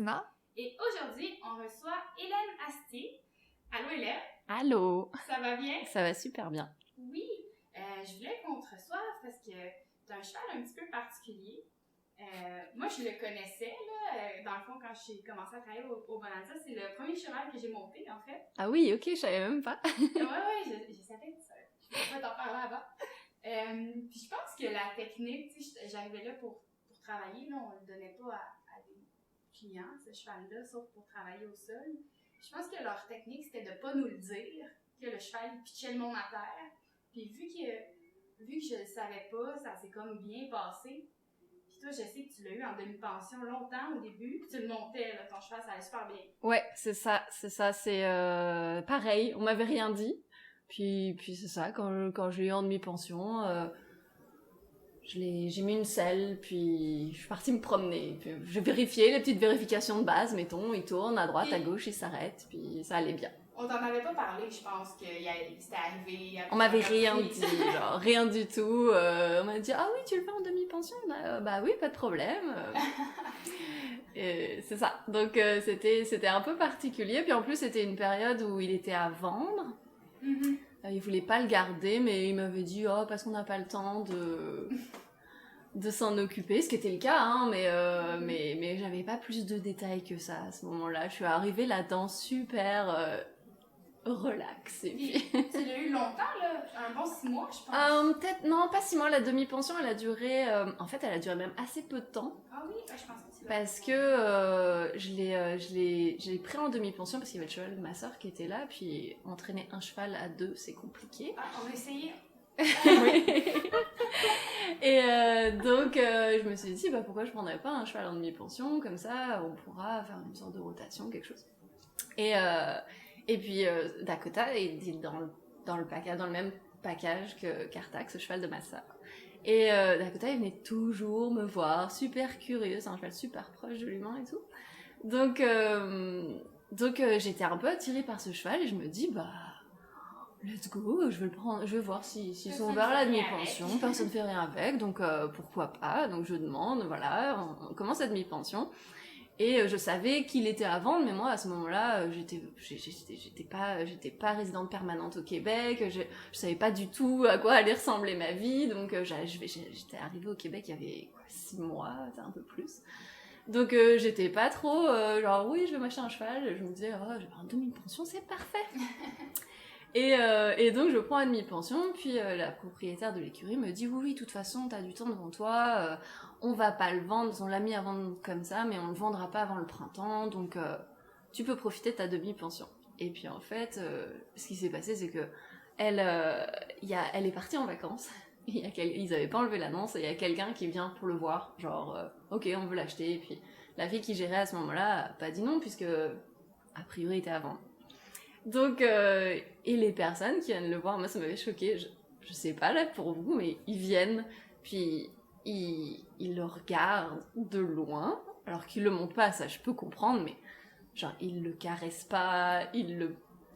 Christina. Et aujourd'hui, on reçoit Hélène Astier. Allô Hélène? Allô! Ça va bien? Ça va super bien. Oui, je voulais qu'on te reçoive parce que tu as un cheval un petit peu particulier. Moi, je le connaissais, là, dans le fond, quand j'ai commencé à travailler au Bonanza. C'est le premier cheval que j'ai monté, en fait. Ah oui, ok, je savais même pas. Ouais, je savais que ça. Je ne pouvais pas t'en parler avant. Puis je pense que la technique, tu sais, j'arrivais là pour travailler, là, on ne le donnait pas à des clients, ce cheval-là, sauf pour travailler au sol. Je pense que leur technique, c'était de ne pas nous le dire, que le cheval pitchait le monde à terre. Puis vu que je le savais pas, ça s'est comme bien passé. Puis toi, je sais que tu l'as eu en demi-pension longtemps au début, puis tu le montais, là, ton cheval, ça allait super bien. Ouais, c'est pareil, on m'avait rien dit. Puis c'est ça, quand je l'ai eu en demi-pension, j'ai mis une selle, puis je suis partie me promener. Puis j'ai vérifié les petites vérifications de base, mettons, il tourne à droite, à gauche, il s'arrête, puis ça allait bien. On t'en avait pas parlé, je pense, que c'était arrivé. On m'avait rien dit, genre rien du tout. On m'a dit, ah oui, tu le fais en demi-pension? Bah oui, pas de problème. Et c'est ça. Donc c'était un peu particulier. Puis en plus, c'était une période où il était à vendre. Mm-hmm. Il voulait pas le garder, mais il m'avait dit, oh, parce qu'on n'a pas le temps de s'en occuper, ce qui était le cas, hein, mais j'avais pas plus de détails que ça à ce moment-là. Je suis arrivée là-dedans super relax. Et puis... Tu l'as eu longtemps, là? Un bon 6 mois, je pense. Peut-être, non, pas 6 mois. La demi-pension, elle a duré... en fait, elle a duré même assez peu de temps. Ah oui? Je pense que c'est parce que je l'ai pris en demi-pension parce qu'il y avait le cheval de ma soeur qui était là. Puis entraîner un cheval à deux, c'est compliqué. Ah, on va essayer. Oui. Et donc, je me suis dit, bah, pourquoi je prendrais pas un cheval en demi-pension? Comme ça, on pourra faire une sorte de rotation, quelque chose. Et puis, Dakota est dans le même package que Kartak, ce cheval de ma sœur. Et Dakota, il venait toujours me voir, super curieux, c'est un cheval super proche de l'humain et tout. Donc j'étais un peu attirée par ce cheval et je me dis, bah, let's go, je vais le prendre, je vais voir s'ils sont ouverts à la demi-pension, personne ne fait rien avec, donc pourquoi pas, donc je demande, voilà, on commence la demi-pension. Et je savais qu'il était à vendre, mais moi à ce moment-là, j'étais pas résidente permanente au Québec, je savais pas du tout à quoi allait ressembler ma vie, donc j'étais arrivée au Québec il y avait 6 mois, un peu plus. Donc j'étais pas trop genre oui je vais m'acheter un cheval, je me disais oh j'ai un demi-pension, c'est parfait. Et donc je prends un demi-pension, puis la propriétaire de l'écurie me dit oui, de toute façon t'as du temps devant toi, on va pas le vendre, on l'a mis à vendre comme ça, mais on le vendra pas avant le printemps, donc tu peux profiter de ta demi-pension. Et puis en fait, ce qui s'est passé, c'est que elle est partie en vacances, ils avaient pas enlevé l'annonce, et il y a quelqu'un qui vient pour le voir, genre ok on veut l'acheter, et puis la fille qui gérait à ce moment-là a pas dit non, puisque a priori il était à vendre. Donc, et les personnes qui viennent le voir, moi ça m'avait choquée, je sais pas là pour vous, mais ils viennent, puis ils le regardent de loin, alors qu'ils le montent pas, ça je peux comprendre, mais genre ils le caressent pas, ils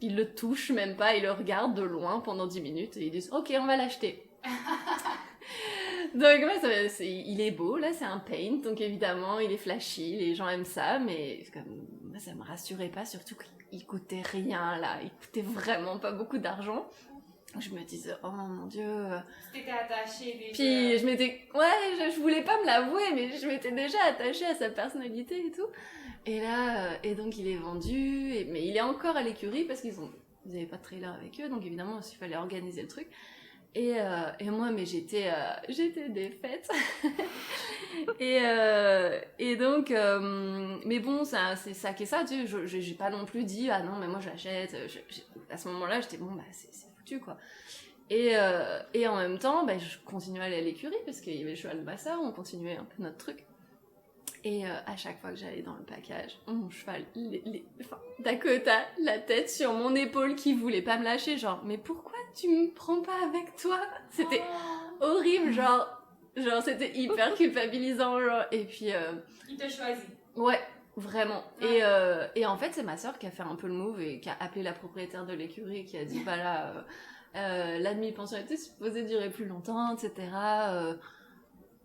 le touchent même pas, ils le regardent de loin pendant 10 minutes et ils disent ok on va l'acheter. Donc ouais, il est beau, là c'est un paint, donc évidemment il est flashy, les gens aiment ça, mais comme, moi ça me rassurait pas, surtout qu'il coûtait rien là, il coûtait vraiment pas beaucoup d'argent. Je me disais oh mon dieu. Tu t'étais attachée déjà. Puis je m'étais, ouais je voulais pas me l'avouer, mais je m'étais déjà attachée à sa personnalité et tout. Et là, et donc il est vendu, mais il est encore à l'écurie parce qu'ils avaient pas de trailer avec eux, donc évidemment il fallait organiser le truc. Et moi, mais j'étais défaite. et donc, mais bon, c'est ça qui est ça, tu sais, j'ai pas non plus dit, ah non, mais moi j'achète. À ce moment-là, j'étais bon, bah c'est foutu, quoi. Et en même temps, bah, je continuais à aller à l'écurie, parce qu'il y avait le cheval de ma sœur, on continuait un peu notre truc. Et à chaque fois que j'allais dans le package, mon cheval, Dakota, la tête sur mon épaule qui voulait pas me lâcher, genre, mais pourquoi tu me prends pas avec toi? C'était horrible, genre c'était hyper culpabilisant, genre, et puis... Il t'a choisi. Ouais, vraiment. Et en fait, c'est ma sœur qui a fait un peu le move et qui a appelé la propriétaire de l'écurie et qui a dit, bah là, la demi-pension était supposée durer plus longtemps, etc.,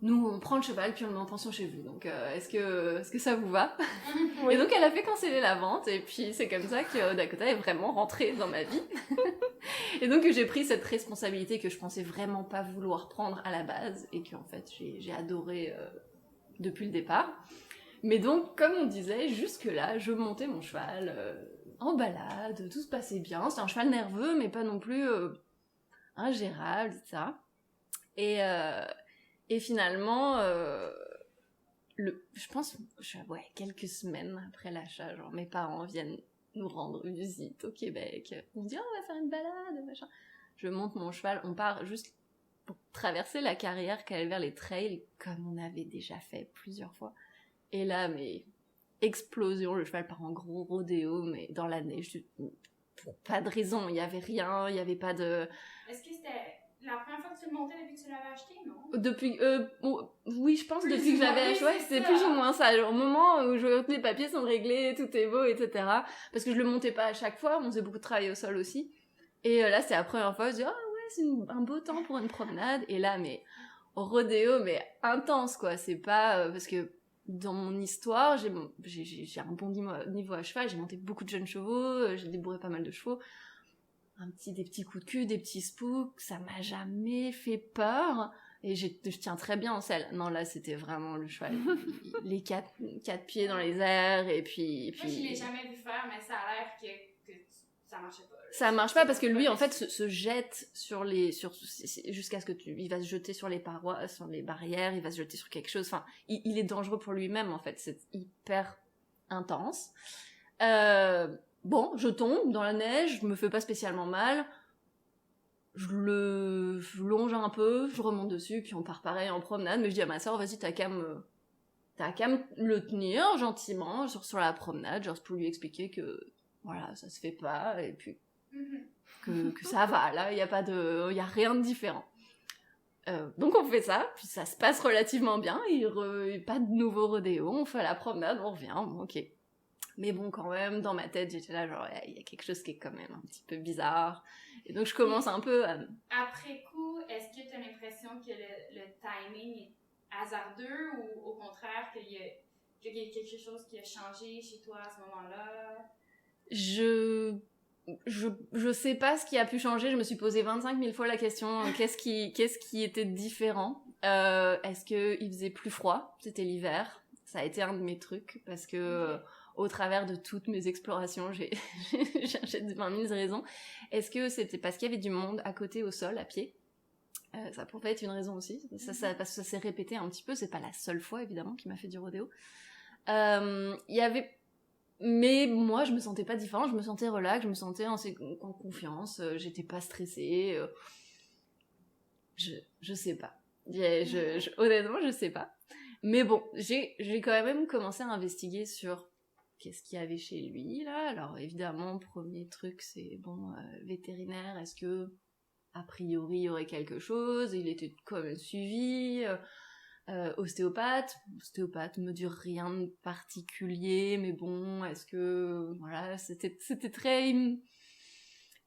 nous, on prend le cheval, puis on le met en pension chez vous. Donc, est-ce que ça vous va? Oui. Et donc, elle a fait canceller la vente, et puis c'est comme ça que Dakota est vraiment rentrée dans ma vie. Et donc, j'ai pris cette responsabilité que je pensais vraiment pas vouloir prendre à la base, et que en fait, j'ai adoré depuis le départ. Mais donc, comme on disait, jusque-là, je montais mon cheval en balade, tout se passait bien. C'était un cheval nerveux, mais pas non plus ingérable, etc. Et finalement, je pense, quelques semaines après l'achat, genre mes parents viennent nous rendre une visite au Québec. On se dit, on va faire une balade, machin. Je monte mon cheval, on part juste pour traverser la carrière qu'elle vers les trails, comme on avait déjà fait plusieurs fois. Et là, mais explosion, le cheval part en gros rodéo, mais dans la neige, pour pas de raison, il y avait rien, il y avait pas de... Est-ce que c'était la première fois que tu le montais depuis que tu l'avais acheté, non? Depuis, oui, je pense Plus depuis que je ou moins, l'avais oui, acheté, ouais, c'est c'était ça. plus ou moins ça. Genre, au moment où les papiers sont réglés, tout est beau, etc. Parce que je le montais pas à chaque fois, on faisait beaucoup de travail au sol aussi. Et là, c'est la première fois, je dis, ah ouais, c'est un beau temps pour une promenade. Et là, mais, au rodéo, mais intense, quoi. C'est pas, parce que dans mon histoire, j'ai un bon niveau à cheval, j'ai monté beaucoup de jeunes chevaux, j'ai débourré pas mal de chevaux. Des petits coups de cul, des petits spooks, ça m'a jamais fait peur. Et je tiens très bien en selle. Non, là, c'était vraiment le cheval. Les quatre pieds dans les airs, et puis... Moi, je l'ai jamais vu faire, mais ça a l'air que ça marchait pas. Là. Ça marche pas parce que lui, en fait, se jette jusqu'à ce que il va se jeter sur les parois, sur les barrières, il va se jeter sur quelque chose. Enfin, il est dangereux pour lui-même, en fait. C'est hyper intense. Bon, je tombe dans la neige, je me fais pas spécialement mal. Je longe un peu, je remonte dessus, puis on part pareil en promenade. Mais je dis à ma soeur, vas-y, t'as qu'à me le tenir gentiment sur la promenade, genre pour lui expliquer que voilà, ça se fait pas, et puis que ça va, là, il y a rien de différent. Donc on fait ça, puis ça se passe relativement bien, pas de nouveau rodéo, on fait la promenade, on revient, bon, ok. Mais bon, quand même, dans ma tête, j'étais là, genre, il y a quelque chose qui est quand même un petit peu bizarre. Et donc je commence un peu à... Après coup, est-ce que tu as l'impression que le timing est hasardeux, ou au contraire qu'il y a quelque chose qui a changé chez toi à ce moment-là? Je sais pas ce qui a pu changer, je me suis posé 25 000 fois la question, qu'est-ce qui était différent? Est-ce qu'il faisait plus froid? C'était l'hiver. Ça a été un de mes trucs, parce que au travers de toutes mes explorations, j'ai cherché 20 000 raisons. Est-ce que c'était parce qu'il y avait du monde à côté au sol, à pied? Ça pouvait être une raison aussi. Parce que ça s'est répété un petit peu, c'est pas la seule fois évidemment qui m'a fait du rodéo. Il y avait... Mais moi, je me sentais pas différente, je me sentais relax, je me sentais en confiance, j'étais pas stressée. Je sais pas. Honnêtement, je sais pas. Mais bon, j'ai quand même commencé à investiguer sur qu'est-ce qu'il y avait chez lui, là. Alors, évidemment, premier truc, c'est, vétérinaire, est-ce que, a priori, il y aurait quelque chose? Il était quand même suivi. Ostéopathe me dit rien de particulier, mais bon, est-ce que... Voilà, c'était très,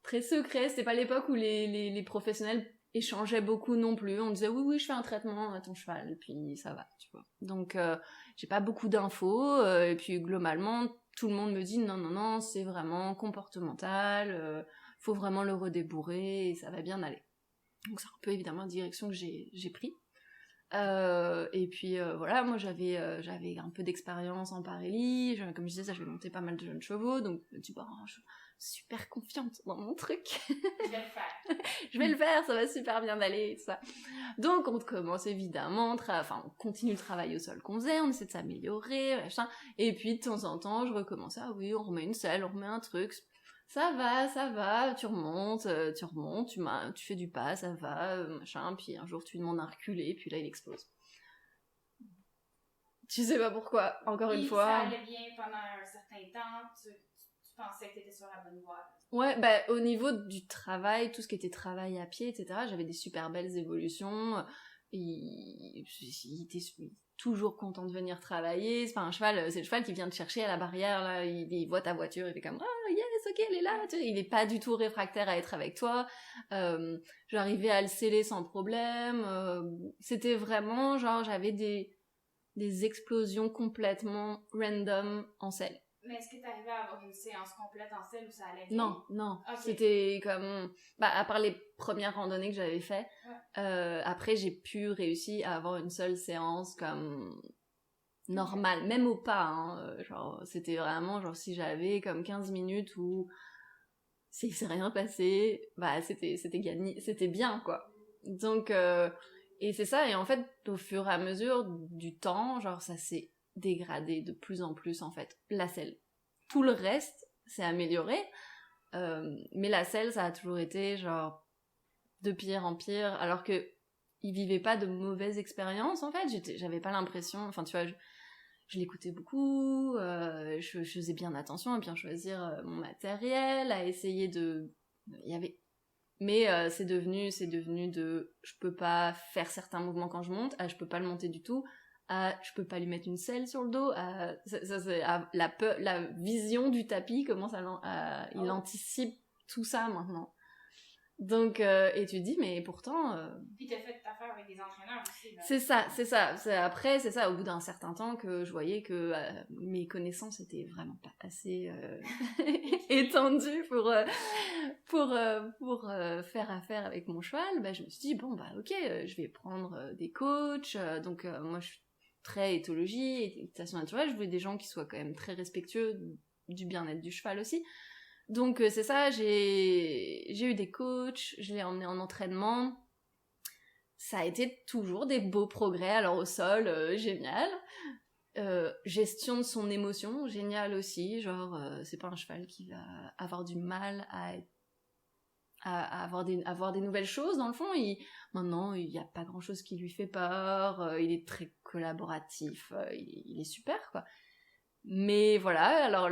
très secret. C'était pas l'époque où les professionnels échangeaient beaucoup non plus. On disait oui, je fais un traitement à ton cheval, et puis ça va, tu vois. Donc, j'ai pas beaucoup d'infos, et puis globalement, tout le monde me dit non, c'est vraiment comportemental, faut vraiment le redébourrer, et ça va bien aller. Donc c'est un peu évidemment la direction que j'ai pris. Et puis voilà, moi j'avais un peu d'expérience en Parélie, comme je disais, j'avais monté pas mal de jeunes chevaux, donc je me dis je suis super confiante dans mon truc. Je vais le faire. Je vais le faire, ça va super bien aller, et tout ça. Donc on commence évidemment, on continue le travail au sol qu'on faisait, on essaie de s'améliorer, machin, et puis de temps en temps je recommence, on remet une selle, on remet un truc, ça va, tu remontes, tu fais du pas, ça va, machin, puis un jour tu lui demandes à reculer, puis là il explose. Tu sais pas pourquoi, encore une fois. Ça allait bien pendant un certain temps, tu pensais que t'étais sur la bonne voie. Ouais, au niveau du travail, tout ce qui était travail à pied, etc., j'avais des super belles évolutions. Il était toujours content de venir travailler. Enfin, un cheval, c'est le cheval qui vient te chercher à la barrière, là, il voit ta voiture, il fait comme « Ah, yes, ok, elle est là !» tu sais, il est pas du tout réfractaire à être avec toi. J'arrivais à le sceller sans problème. C'était vraiment, genre, j'avais des explosions complètement random en selle. Mais est-ce que t'arrivais à avoir une séance complète en selle où ça allait bien? Non. Okay. C'était comme... Bah, à part les premières randonnées que j'avais fait, après, j'ai pu réussir à avoir une seule séance comme normale, même au pas, hein. Genre, c'était vraiment, genre, si j'avais comme 15 minutes où s'il s'est rien passé, bah, c'était gagné, c'était bien, quoi. Donc, et c'est ça, et en fait, au fur et à mesure du temps, genre, ça s'est dégradé de plus en plus, en fait, la selle. Tout le reste s'est amélioré, mais la selle, ça a toujours été, genre, de pire en pire, alors que il vivait pas de mauvaises expériences, en fait. J'avais pas l'impression, enfin, tu vois, je l'écoutais beaucoup, je faisais bien attention à bien choisir mon matériel, à essayer de... Il y avait... Mais c'est devenu de... Je peux pas faire certains mouvements quand je monte, je peux pas le monter du tout, je peux pas lui mettre une selle sur le dos, la vision du tapis commence il anticipe tout ça maintenant. Donc, et tu te dis, mais pourtant... Puis t'as fait affaire avec des entraîneurs aussi. Là. C'est ça. Après, c'est ça, au bout d'un certain temps, que je voyais que mes connaissances étaient vraiment pas assez étendues pour faire affaire avec mon cheval. Bah, je me suis dit, bon, bah ok, je vais prendre des coachs. Donc, moi, je suis très éthologie, équitation naturelle. Je voulais des gens qui soient quand même très respectueux du bien-être du cheval aussi. Donc c'est ça, j'ai eu des coachs, je l'ai emmené en entraînement. Ça a été toujours des beaux progrès, alors au sol, génial. Gestion de son émotion, génial aussi. Genre, c'est pas un cheval qui va avoir du mal à avoir des nouvelles choses, dans le fond. Maintenant, il n'y a pas grand-chose qui lui fait peur, il est très collaboratif, il est super, quoi. Mais voilà, alors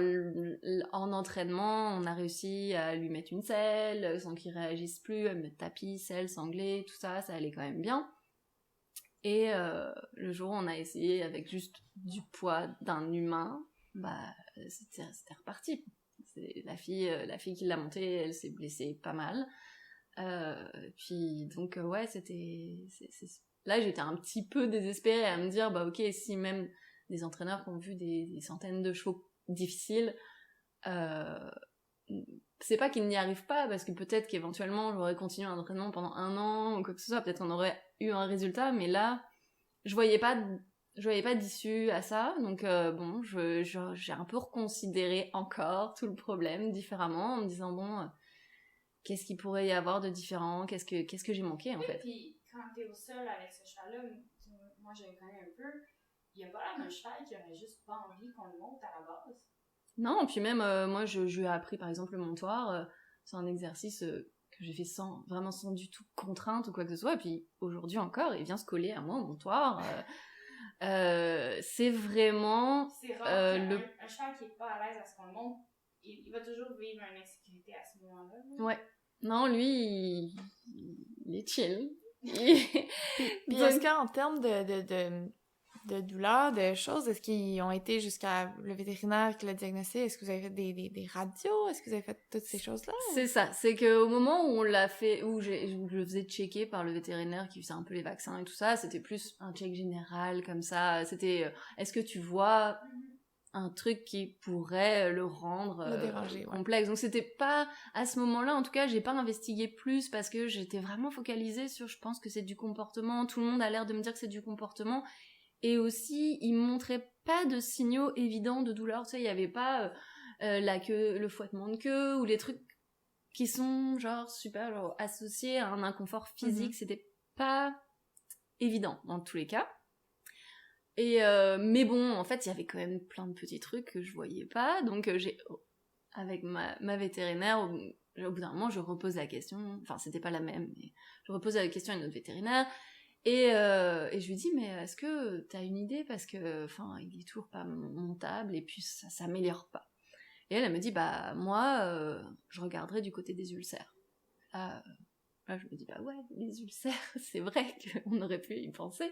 en entraînement, on a réussi à lui mettre une selle sans qu'il réagisse plus, à mettre tapis, selle, sanglé, tout ça, ça allait quand même bien. Et le jour où on a essayé avec juste du poids d'un humain, bah c'était reparti. La fille qui l'a montée, elle s'est blessée pas mal. Puis donc ouais, là j'étais un petit peu désespérée à me dire bah ok, si même des entraîneurs qui ont vu des centaines de chevaux difficiles, c'est pas qu'ils n'y arrivent pas, parce que peut-être qu'éventuellement j'aurais continué un entraînement pendant 1 an ou quoi que ce soit, peut-être qu'on aurait eu un résultat, mais là je voyais pas d'issue à ça, donc bon, j'ai un peu reconsidéré encore tout le problème différemment, en me disant bon, qu'est-ce qu'il pourrait y avoir de différent, qu'est-ce que j'ai manqué en fait. Puis quand t'es au sol avec ce cheval-là, moi je le connais un peu, il y a pas l'air d'un cheval qui aurait juste pas envie qu'on le monte à la base. Non, puis même moi je lui ai appris par exemple le montoir, c'est un exercice que j'ai fait sans du tout contrainte ou quoi que ce soit, et puis aujourd'hui encore il vient se coller à moi au montoir. C'est vraiment c'est rare un cheval qui est pas à l'aise à ce qu'on le monte, il va toujours vivre une insécurité à ce moment-là. Ouais. Non, lui il est chill. Puis est-ce qu'en termes de douleur, de choses, est-ce qu'ils ont été jusqu'à le vétérinaire qui l'a diagnostiqué? Est-ce que vous avez fait des radios? Est-ce que vous avez fait toutes ces choses-là? C'est ça, c'est qu'au moment où on l'a fait, où je le faisais checker par le vétérinaire qui faisait un peu les vaccins et tout ça, c'était plus un check général comme ça, c'était est-ce que tu vois un truc qui pourrait le rendre déranger, complexe. Donc c'était pas, à ce moment-là, en tout cas, j'ai pas investigué plus parce que j'étais vraiment focalisée sur, je pense que c'est du comportement, tout le monde a l'air de me dire que c'est du comportement, et aussi, il montrait pas de signaux évidents de douleur, tu sais, il y avait pas la queue, le fouettement de queue, ou les trucs qui sont genre super genre, associés à un inconfort physique, c'était pas évident dans tous les cas. Et mais bon, en fait, il y avait quand même plein de petits trucs que je voyais pas, donc avec ma vétérinaire, au bout d'un moment, je repose la question, enfin, c'était pas la même, mais je repose la question à une autre vétérinaire, et je lui dis, mais est-ce que t'as une idée, parce que, enfin, il est toujours pas montable, et puis ça s'améliore pas. Et elle me dit, bah, moi, je regarderai du côté des ulcères. Là, je me dis, bah ouais, les ulcères, c'est vrai qu'on aurait pu y penser.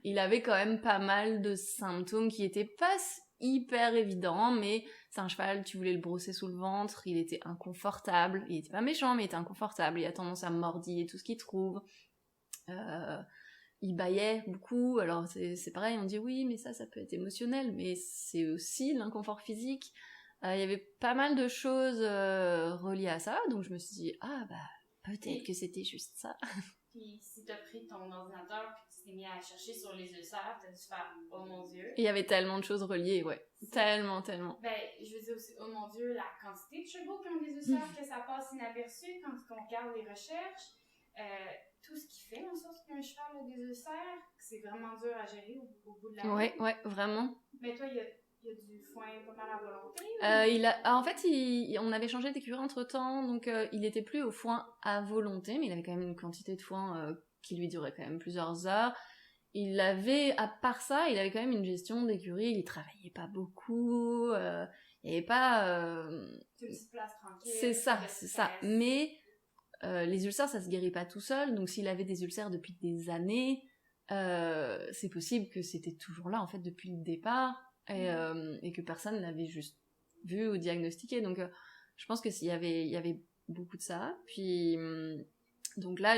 Il avait quand même pas mal de symptômes qui étaient pas hyper évidents, mais c'est un cheval, tu voulais le brosser sous le ventre, il était inconfortable, il était pas méchant, mais il était inconfortable, il a tendance à mordiller tout ce qu'il trouve. Il bâillait beaucoup, alors c'est pareil, on dit oui, mais ça peut être émotionnel, mais c'est aussi l'inconfort physique. Il y avait pas mal de choses reliées à ça, donc je me suis dit, ah bah, peut-être que c'était juste ça. Puis si t'as pris ton ordinateur puis tu t'es mis à chercher sur les ulcères, t'as dû faire « Oh mon Dieu ». Et il y avait tellement de choses reliées, ouais. Tellement. Ben, je veux dire aussi « Oh mon Dieu », la quantité de chevaux qui ont des ulcères, que ça passe inaperçu quand on regarde les recherches. Tout ce qui fait en sorte qu'un cheval a des ulcères, c'est vraiment dur à gérer au bout de la ligne. Ouais, vraiment. Mais toi, il y a du foin pas mal à volonté? En fait, on avait changé d'écurie entre-temps, donc il était plus au foin à volonté, mais il avait quand même une quantité de foin qui lui durait quand même plusieurs heures. Il avait, à part ça, il avait quand même une gestion d'écurie, il travaillait pas beaucoup, il n'y avait pas... C'est une petite place tranquille. C'est ça. Mais les ulcères, ça se guérit pas tout seul, donc s'il avait des ulcères depuis des années, c'est possible que c'était toujours là, en fait, depuis le départ, et que personne l'avait juste vu ou diagnostiqué. Donc, je pense qu'il y avait beaucoup de ça. Puis, donc là,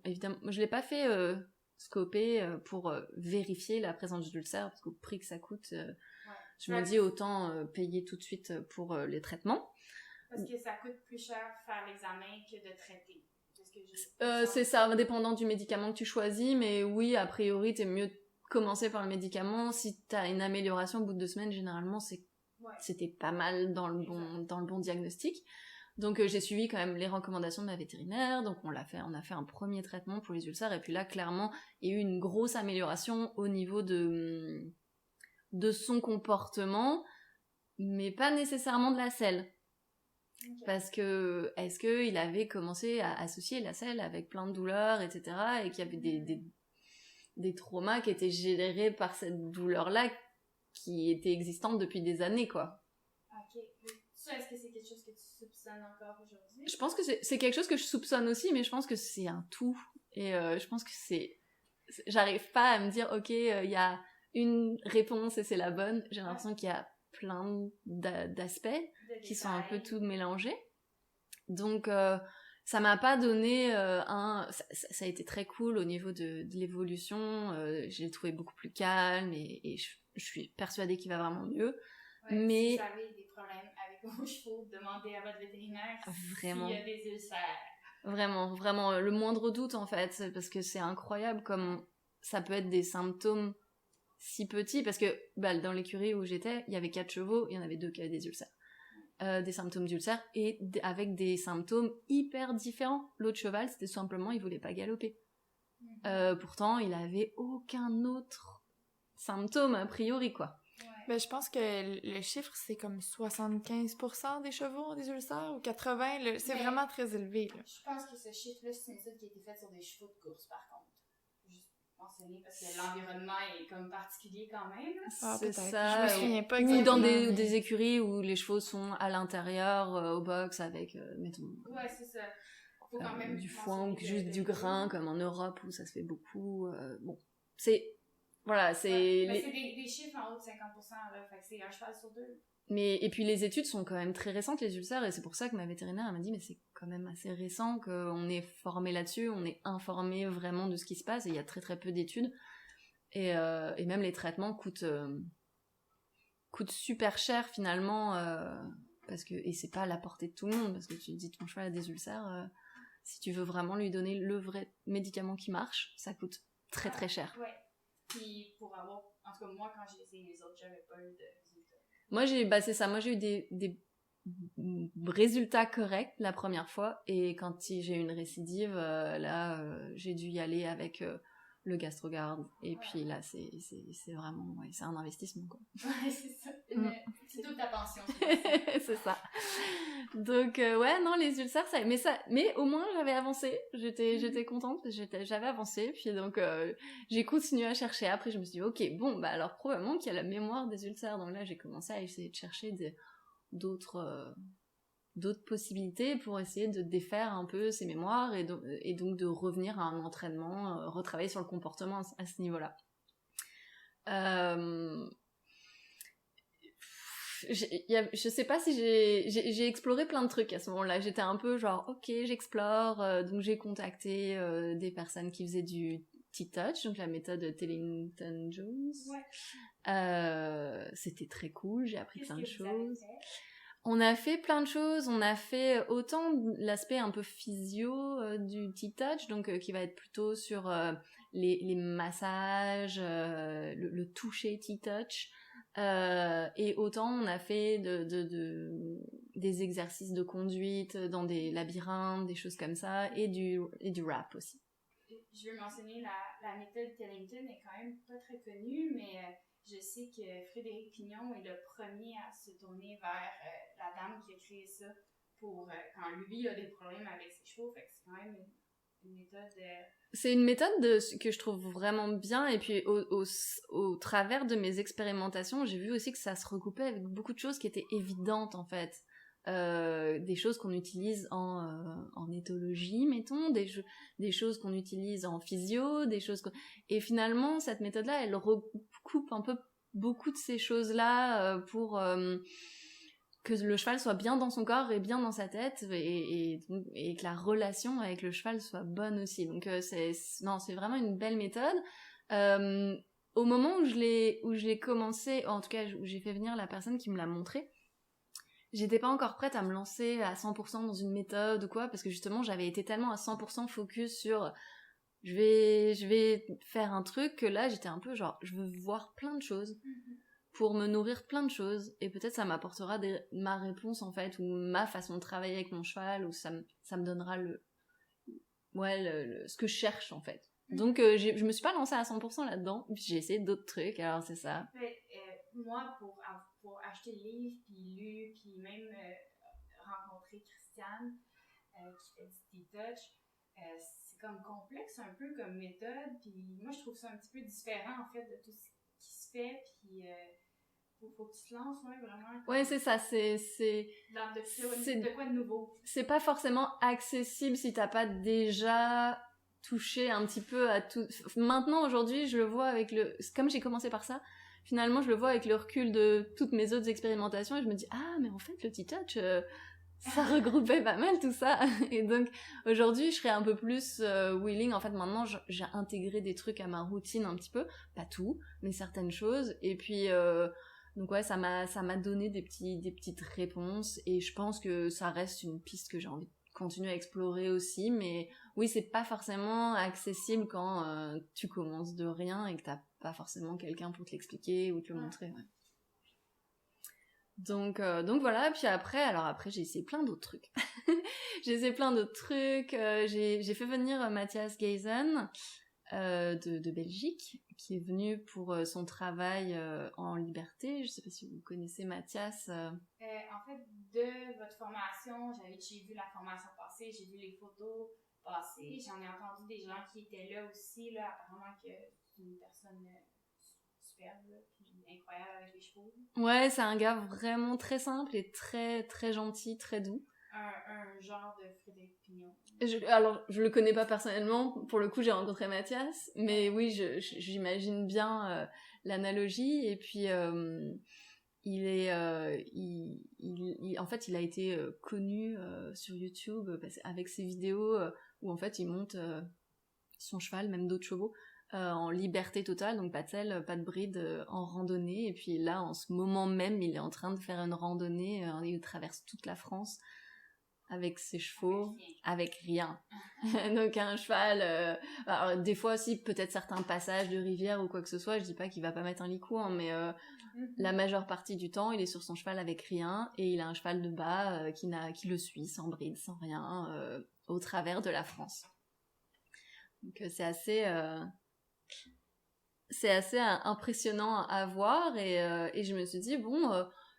évidemment, je l'ai pas fait scoper pour vérifier la présence d'ulcères, parce qu'au prix que ça coûte, je me dis autant payer tout de suite pour les traitements. Parce que ça coûte plus cher faire l'examen que de traiter. C'est ça, dépendant du médicament que tu choisis, mais oui, a priori, t'es mieux de commencer par le médicament. Si t'as une amélioration au bout de 2 semaines, généralement, c'était pas mal dans le bon diagnostic. Donc j'ai suivi quand même les recommandations de ma vétérinaire, donc on a fait un premier traitement pour les ulcères, et puis là, clairement, il y a eu une grosse amélioration au niveau de son comportement, mais pas nécessairement de la selle. Okay. Parce que, est-ce qu'il avait commencé à associer la selle avec plein de douleurs, etc., et qu'il y avait des traumas qui étaient générés par cette douleur-là, qui était existante depuis des années, quoi. Ok. Ça, est-ce que c'est quelque chose que tu soupçonnes encore aujourd'hui? Je pense que c'est quelque chose que je soupçonne aussi, mais je pense que c'est un tout. Et je pense que j'arrive pas à me dire, ok, il y a une réponse et c'est la bonne. J'ai l'impression qu'il y a plein d'aspects qui sont un peu tout mélangés. Donc, ça m'a pas donné ça a été très cool au niveau de l'évolution. Je l'ai trouvé beaucoup plus calme et je suis persuadée qu'il va vraiment mieux. Ouais, mais si vous avez des problèmes avec vos chevaux, demandez à votre vétérinaire s'il y a des ulcères. Vraiment, le moindre doute en fait, parce que c'est incroyable comme ça peut être des symptômes si petits, parce que dans l'écurie où j'étais, il y avait 4 chevaux, il y en avait 2 qui avaient des ulcères. Des symptômes d'ulcères, et avec des symptômes hyper différents. L'autre cheval, c'était simplement, il voulait pas galoper. Pourtant, il avait aucun autre symptôme a priori, quoi. Ben, je pense que le chiffre, c'est comme 75% des chevaux ont des ulcères, ou 80%, c'est vraiment très élevé, là. Je pense que ce chiffre-là, c'est une étude qui a été faite sur des chevaux de course, par contre. Juste mentionner, parce que l'environnement est comme particulier quand même. Ah, c'est peut-être. ça. Je me souviens pas exactement. Ou dans des écuries où les chevaux sont à l'intérieur, au box, avec, mettons... Ouais, c'est ça. Faut quand même du foin ou juste du grain, comme en Europe, où ça se fait beaucoup. Bon, c'est... Voilà, c'est... Ouais, c'est des chiffres en haut de 50%, là, fait que c'est un cheval sur 2. Et puis les études sont quand même très récentes, les ulcères, et c'est pour ça que ma vétérinaire m'a dit, mais c'est quand même assez récent qu'on est formé là-dessus, on est informé vraiment de ce qui se passe, et il y a très très peu d'études. Et même les traitements coûtent super cher finalement, et c'est pas à la portée de tout le monde, parce que tu te dis ton cheval a des ulcères, si tu veux vraiment lui donner le vrai médicament qui marche, ça coûte très très cher. Ouais. Puis pour avoir, en tout cas moi quand j'ai essayé les autres, j'avais pas eu de résultats. Moi j'ai eu des résultats corrects la première fois, et quand j'ai eu une récidive, j'ai dû y aller avec le GastroGuard, et puis là c'est vraiment, c'est un investissement, quoi. Ouais, c'est ça. C'est toute ta pension. C'est ça. Donc non, les ulcères, mais au moins j'avais avancé, j'étais contente, j'avais avancé, puis donc j'ai continué à chercher. Après je me suis dit ok, bon bah alors probablement qu'il y a la mémoire des ulcères, donc là j'ai commencé à essayer de chercher d'autres d'autres possibilités pour essayer de défaire un peu ses mémoires et donc de revenir à un entraînement, retravailler sur le comportement à ce niveau-là. Je sais pas si j'ai exploré plein de trucs à ce moment-là. J'étais un peu genre, ok, j'explore. Donc j'ai contacté des personnes qui faisaient du T-Touch, donc la méthode Tellington-Jones. Ouais. C'était très cool, j'ai appris plein de choses. On a fait plein de choses. On a fait autant l'aspect un peu physio du T-Touch, donc qui va être plutôt sur les massages, le toucher T-Touch. Et autant on a fait des exercices de conduite dans des labyrinthes, des choses comme ça, et du rap aussi. Je veux mentionner la méthode Tellington est quand même pas très connue, mais je sais que Frédéric Pignon est le premier à se tourner vers la dame qui a créé ça pour quand lui a des problèmes avec ses chevaux. Fait que c'est quand même une méthode... C'est une méthode que je trouve vraiment bien, et puis au travers de mes expérimentations, j'ai vu aussi que ça se recoupait avec beaucoup de choses qui étaient évidentes en fait. Des choses qu'on utilise en éthologie, mettons, des choses qu'on utilise en physio, et finalement cette méthode-là, elle recoupe un peu beaucoup de ces choses-là pour que le cheval soit bien dans son corps et bien dans sa tête, et que la relation avec le cheval soit bonne aussi. Donc c'est vraiment une belle méthode. Au moment où je l'ai commencé, en tout cas où j'ai fait venir la personne qui me l'a montré, j'étais pas encore prête à me lancer à 100% dans une méthode ou quoi, parce que justement j'avais été tellement à 100% focus sur je vais faire un truc, que là j'étais un peu genre je veux voir plein de choses pour me nourrir plein de choses, et peut-être ça m'apportera ma réponse en fait, ou ma façon de travailler avec mon cheval, ou ça me donnera ce que je cherche en fait. Donc je me suis pas lancée à 100% là-dedans, puis j'ai essayé d'autres trucs, alors c'est ça. Moi, pour acheter le livre, puis lu, puis même rencontrer Christiane, qui fait du T-Touch, c'est comme complexe un peu comme méthode, puis moi je trouve ça un petit peu différent en fait de tout ce qui se fait, puis faut que tu te lances, ouais, vraiment. Ouais, c'est ça, c'est de quoi de nouveau. C'est pas forcément accessible si t'as pas déjà touché un petit peu à tout. Maintenant, aujourd'hui, je le vois comme j'ai commencé par ça, finalement, je le vois avec le recul de toutes mes autres expérimentations, et je me dis, ah, mais en fait, le T-Touch, ça regroupait pas mal tout ça. Et donc, aujourd'hui, je serais un peu plus willing. En fait, maintenant, j'ai intégré des trucs à ma routine un petit peu. Pas tout, mais certaines choses. Et puis, donc ouais, ça m'a donné des petites réponses. Et je pense que ça reste une piste que j'ai envie de continuer à explorer aussi. Mais oui, c'est pas forcément accessible quand tu commences de rien et que t'as pas forcément quelqu'un pour te l'expliquer ou te le montrer. Ouais. Donc voilà, puis après j'ai essayé plein d'autres trucs. J'ai fait venir Mathias Geisen de Belgique, qui est venu pour son travail en liberté. Je sais pas si vous connaissez Mathias. En fait, de votre formation, j'ai vu la formation passer, j'ai vu les photos passer, j'en ai entendu des gens qui étaient là aussi, là, apparemment que c'est une personne superbe, là, puis incroyable avec les chevaux. Ouais, c'est un gars vraiment très simple et très très gentil, très doux. Un genre de Frédéric Pignon. Alors, je le connais pas personnellement, pour le coup j'ai rencontré Mathias, mais oui, j'imagine bien l'analogie. Et puis en fait il a été connu sur YouTube avec ses vidéos où en fait il monte son cheval, même d'autres chevaux, en liberté totale, donc pas de selle, pas de bride, en randonnée. Et puis là, en ce moment même, il est en train de faire une randonnée, il traverse toute la France avec ses chevaux, avec rien. Donc un cheval, alors, des fois aussi peut-être certains passages de rivière ou quoi que ce soit, je dis pas qu'il va pas mettre un licou, hein, mais la majeure partie du temps il est sur son cheval avec rien, et il a un cheval de bas qui le suit sans bride, sans rien, au travers de la France. Donc c'est assez impressionnant à voir, et je me suis dit bon,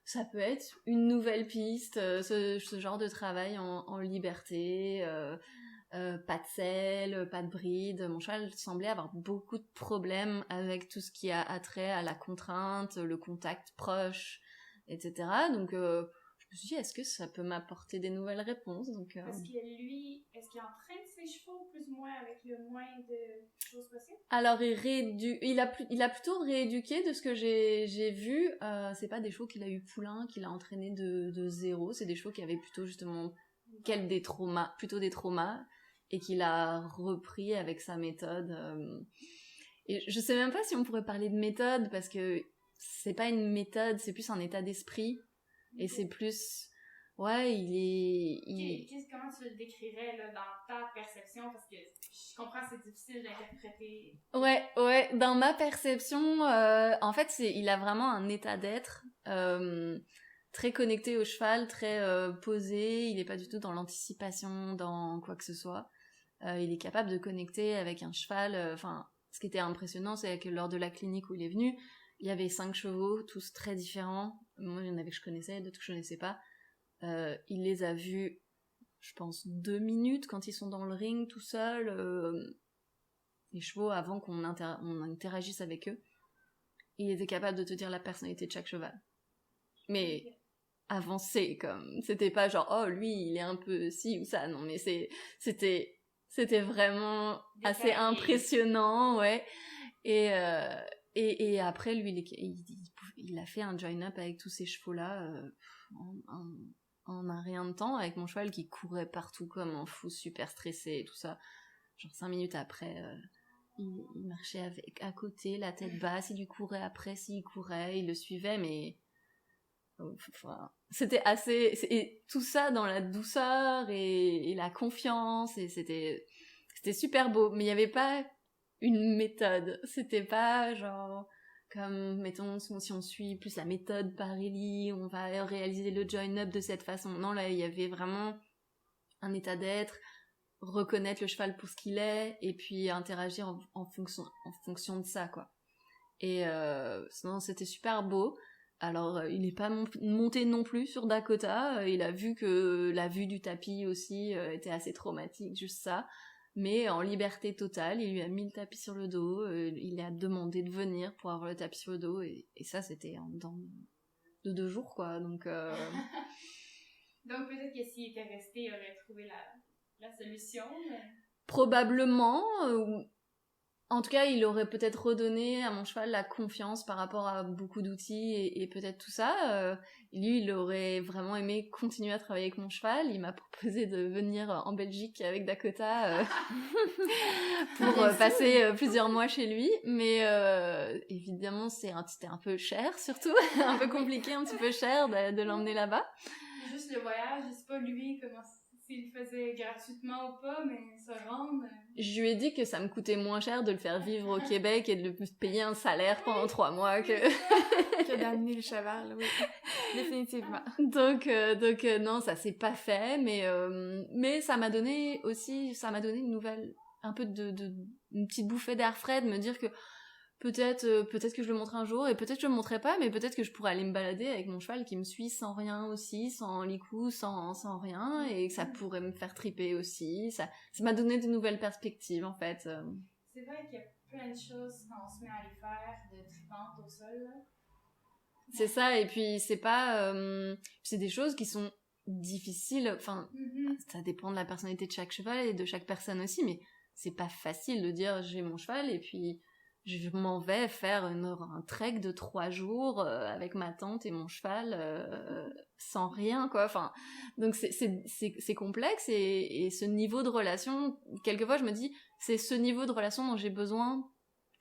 ça peut être une nouvelle piste, ce genre de travail en liberté, pas de selle, pas de bride. Mon cheval semblait avoir beaucoup de problèmes avec tout ce qui a attrait à la contrainte, le contact proche, etc. Donc je me me suis dit, est-ce que ça peut m'apporter des nouvelles réponses? Donc, Parce que lui, est-ce qu'il entraîne ses chevaux plus ou moins avec le moins de choses possibles? Alors, il a plutôt rééduqué de ce que j'ai vu. C'est pas des chevaux qu'il a eu poulain, qu'il a entraîné de zéro. C'est des chevaux qui avaient plutôt justement plutôt des traumas, et qu'il a repris avec sa méthode. Et je sais même pas si on pourrait parler de méthode, parce que c'est pas une méthode, c'est plus un état d'esprit. Et c'est plus... Ouais, Comment tu le décrirais là, dans ta perception? Parce que je comprends que c'est difficile d'interpréter. Ouais, dans ma perception, en fait, il a vraiment un état d'être très connecté au cheval, très posé, il est pas du tout dans l'anticipation, dans quoi que ce soit. Il est capable de connecter avec un cheval, ce qui était impressionnant, c'est que lors de la clinique où il est venu, il y avait 5 chevaux, tous très différents. Moi, il y en avait que je connaissais, d'autres que je connaissais pas. Il les a vus, je pense, 2 minutes quand ils sont dans le ring tout seuls. Les chevaux, avant qu'on interagisse avec eux, il était capable de te dire la personnalité de chaque cheval. Mais avancé, comme. C'était pas genre, oh, lui, il est un peu ci ou ça. Non, mais c'était vraiment assez impressionnant, ouais. Et après, lui, il a fait un join-up avec tous ces chevaux-là en un rien de temps, avec mon cheval qui courait partout comme un fou, super stressé et tout ça. Genre 5 minutes après, il marchait à côté, la tête basse, il lui courait après, s'il courait, il le suivait, mais... c'était assez... Et tout ça dans la douceur et la confiance, et c'était super beau, mais il n'y avait pas une méthode. C'était pas genre... Comme, mettons, si on suit plus la méthode Parelli, on va réaliser le join-up de cette façon. Non, là, il y avait vraiment un état d'être, reconnaître le cheval pour ce qu'il est, et puis interagir en fonction de ça, quoi. Et sinon, c'était super beau. Alors, il n'est pas monté non plus sur Dakota. Il a vu que la vue du tapis aussi était assez traumatique, juste ça. Mais en liberté totale, il lui a mis le tapis sur le dos, il a demandé de venir pour avoir le tapis sur le dos, et ça, c'était dans de 2 jours, quoi. Donc peut-être que s'il était resté, il aurait trouvé la solution. Mais... Probablement. En tout cas, il aurait peut-être redonné à mon cheval la confiance par rapport à beaucoup d'outils et peut-être tout ça. Lui, il aurait vraiment aimé continuer à travailler avec mon cheval. Il m'a proposé de venir en Belgique avec Dakota pour passer plusieurs mois chez lui. Mais évidemment, c'était un peu cher, surtout. Un peu compliqué, un petit peu cher de l'emmener là-bas. Juste le voyage, je sais pas lui comment... S'il le faisait gratuitement ou pas, mais se rendre... Je lui ai dit que ça me coûtait moins cher de le faire vivre au Québec et de le payer un salaire pendant 3 mois que d'amener le cheval, oui. Définitivement. Donc non, ça s'est pas fait, mais ça m'a donné une nouvelle, un peu une petite bouffée d'air frais, de me dire que peut-être que je le montrerai un jour, et peut-être que je le montrerai pas, mais peut-être que je pourrais aller me balader avec mon cheval qui me suit sans rien aussi, sans licou, sans rien, et que ça pourrait me faire triper aussi. Ça m'a donné de nouvelles perspectives, en fait. C'est vrai qu'il y a plein de choses quand on se met à les faire, de tripantes au sol, là. C'est ça, et puis c'est pas... c'est des choses qui sont difficiles, enfin, ça dépend de la personnalité de chaque cheval et de chaque personne aussi, mais c'est pas facile de dire j'ai mon cheval et puis... je m'en vais faire un trek de 3 jours avec ma tante et mon cheval sans rien, quoi. Enfin, donc c'est complexe, et ce niveau de relation, quelquefois je me dis, c'est ce niveau de relation dont j'ai besoin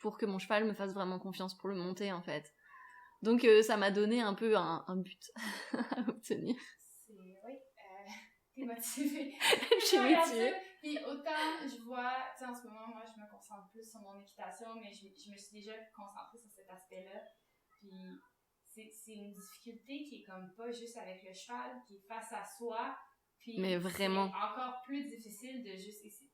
pour que mon cheval me fasse vraiment confiance pour le monter, en fait. Donc ça m'a donné un peu un but à obtenir. Oui, t'es motivée. Je suis motivée. Puis autant je vois, tu sais, en ce moment, moi, je me concentre plus sur mon équitation, mais je me suis déjà concentrée sur cet aspect-là. Puis c'est une difficulté qui est comme pas juste avec le cheval, qui est face à soi. Puis mais vraiment. C'est encore plus difficile de juste essayer.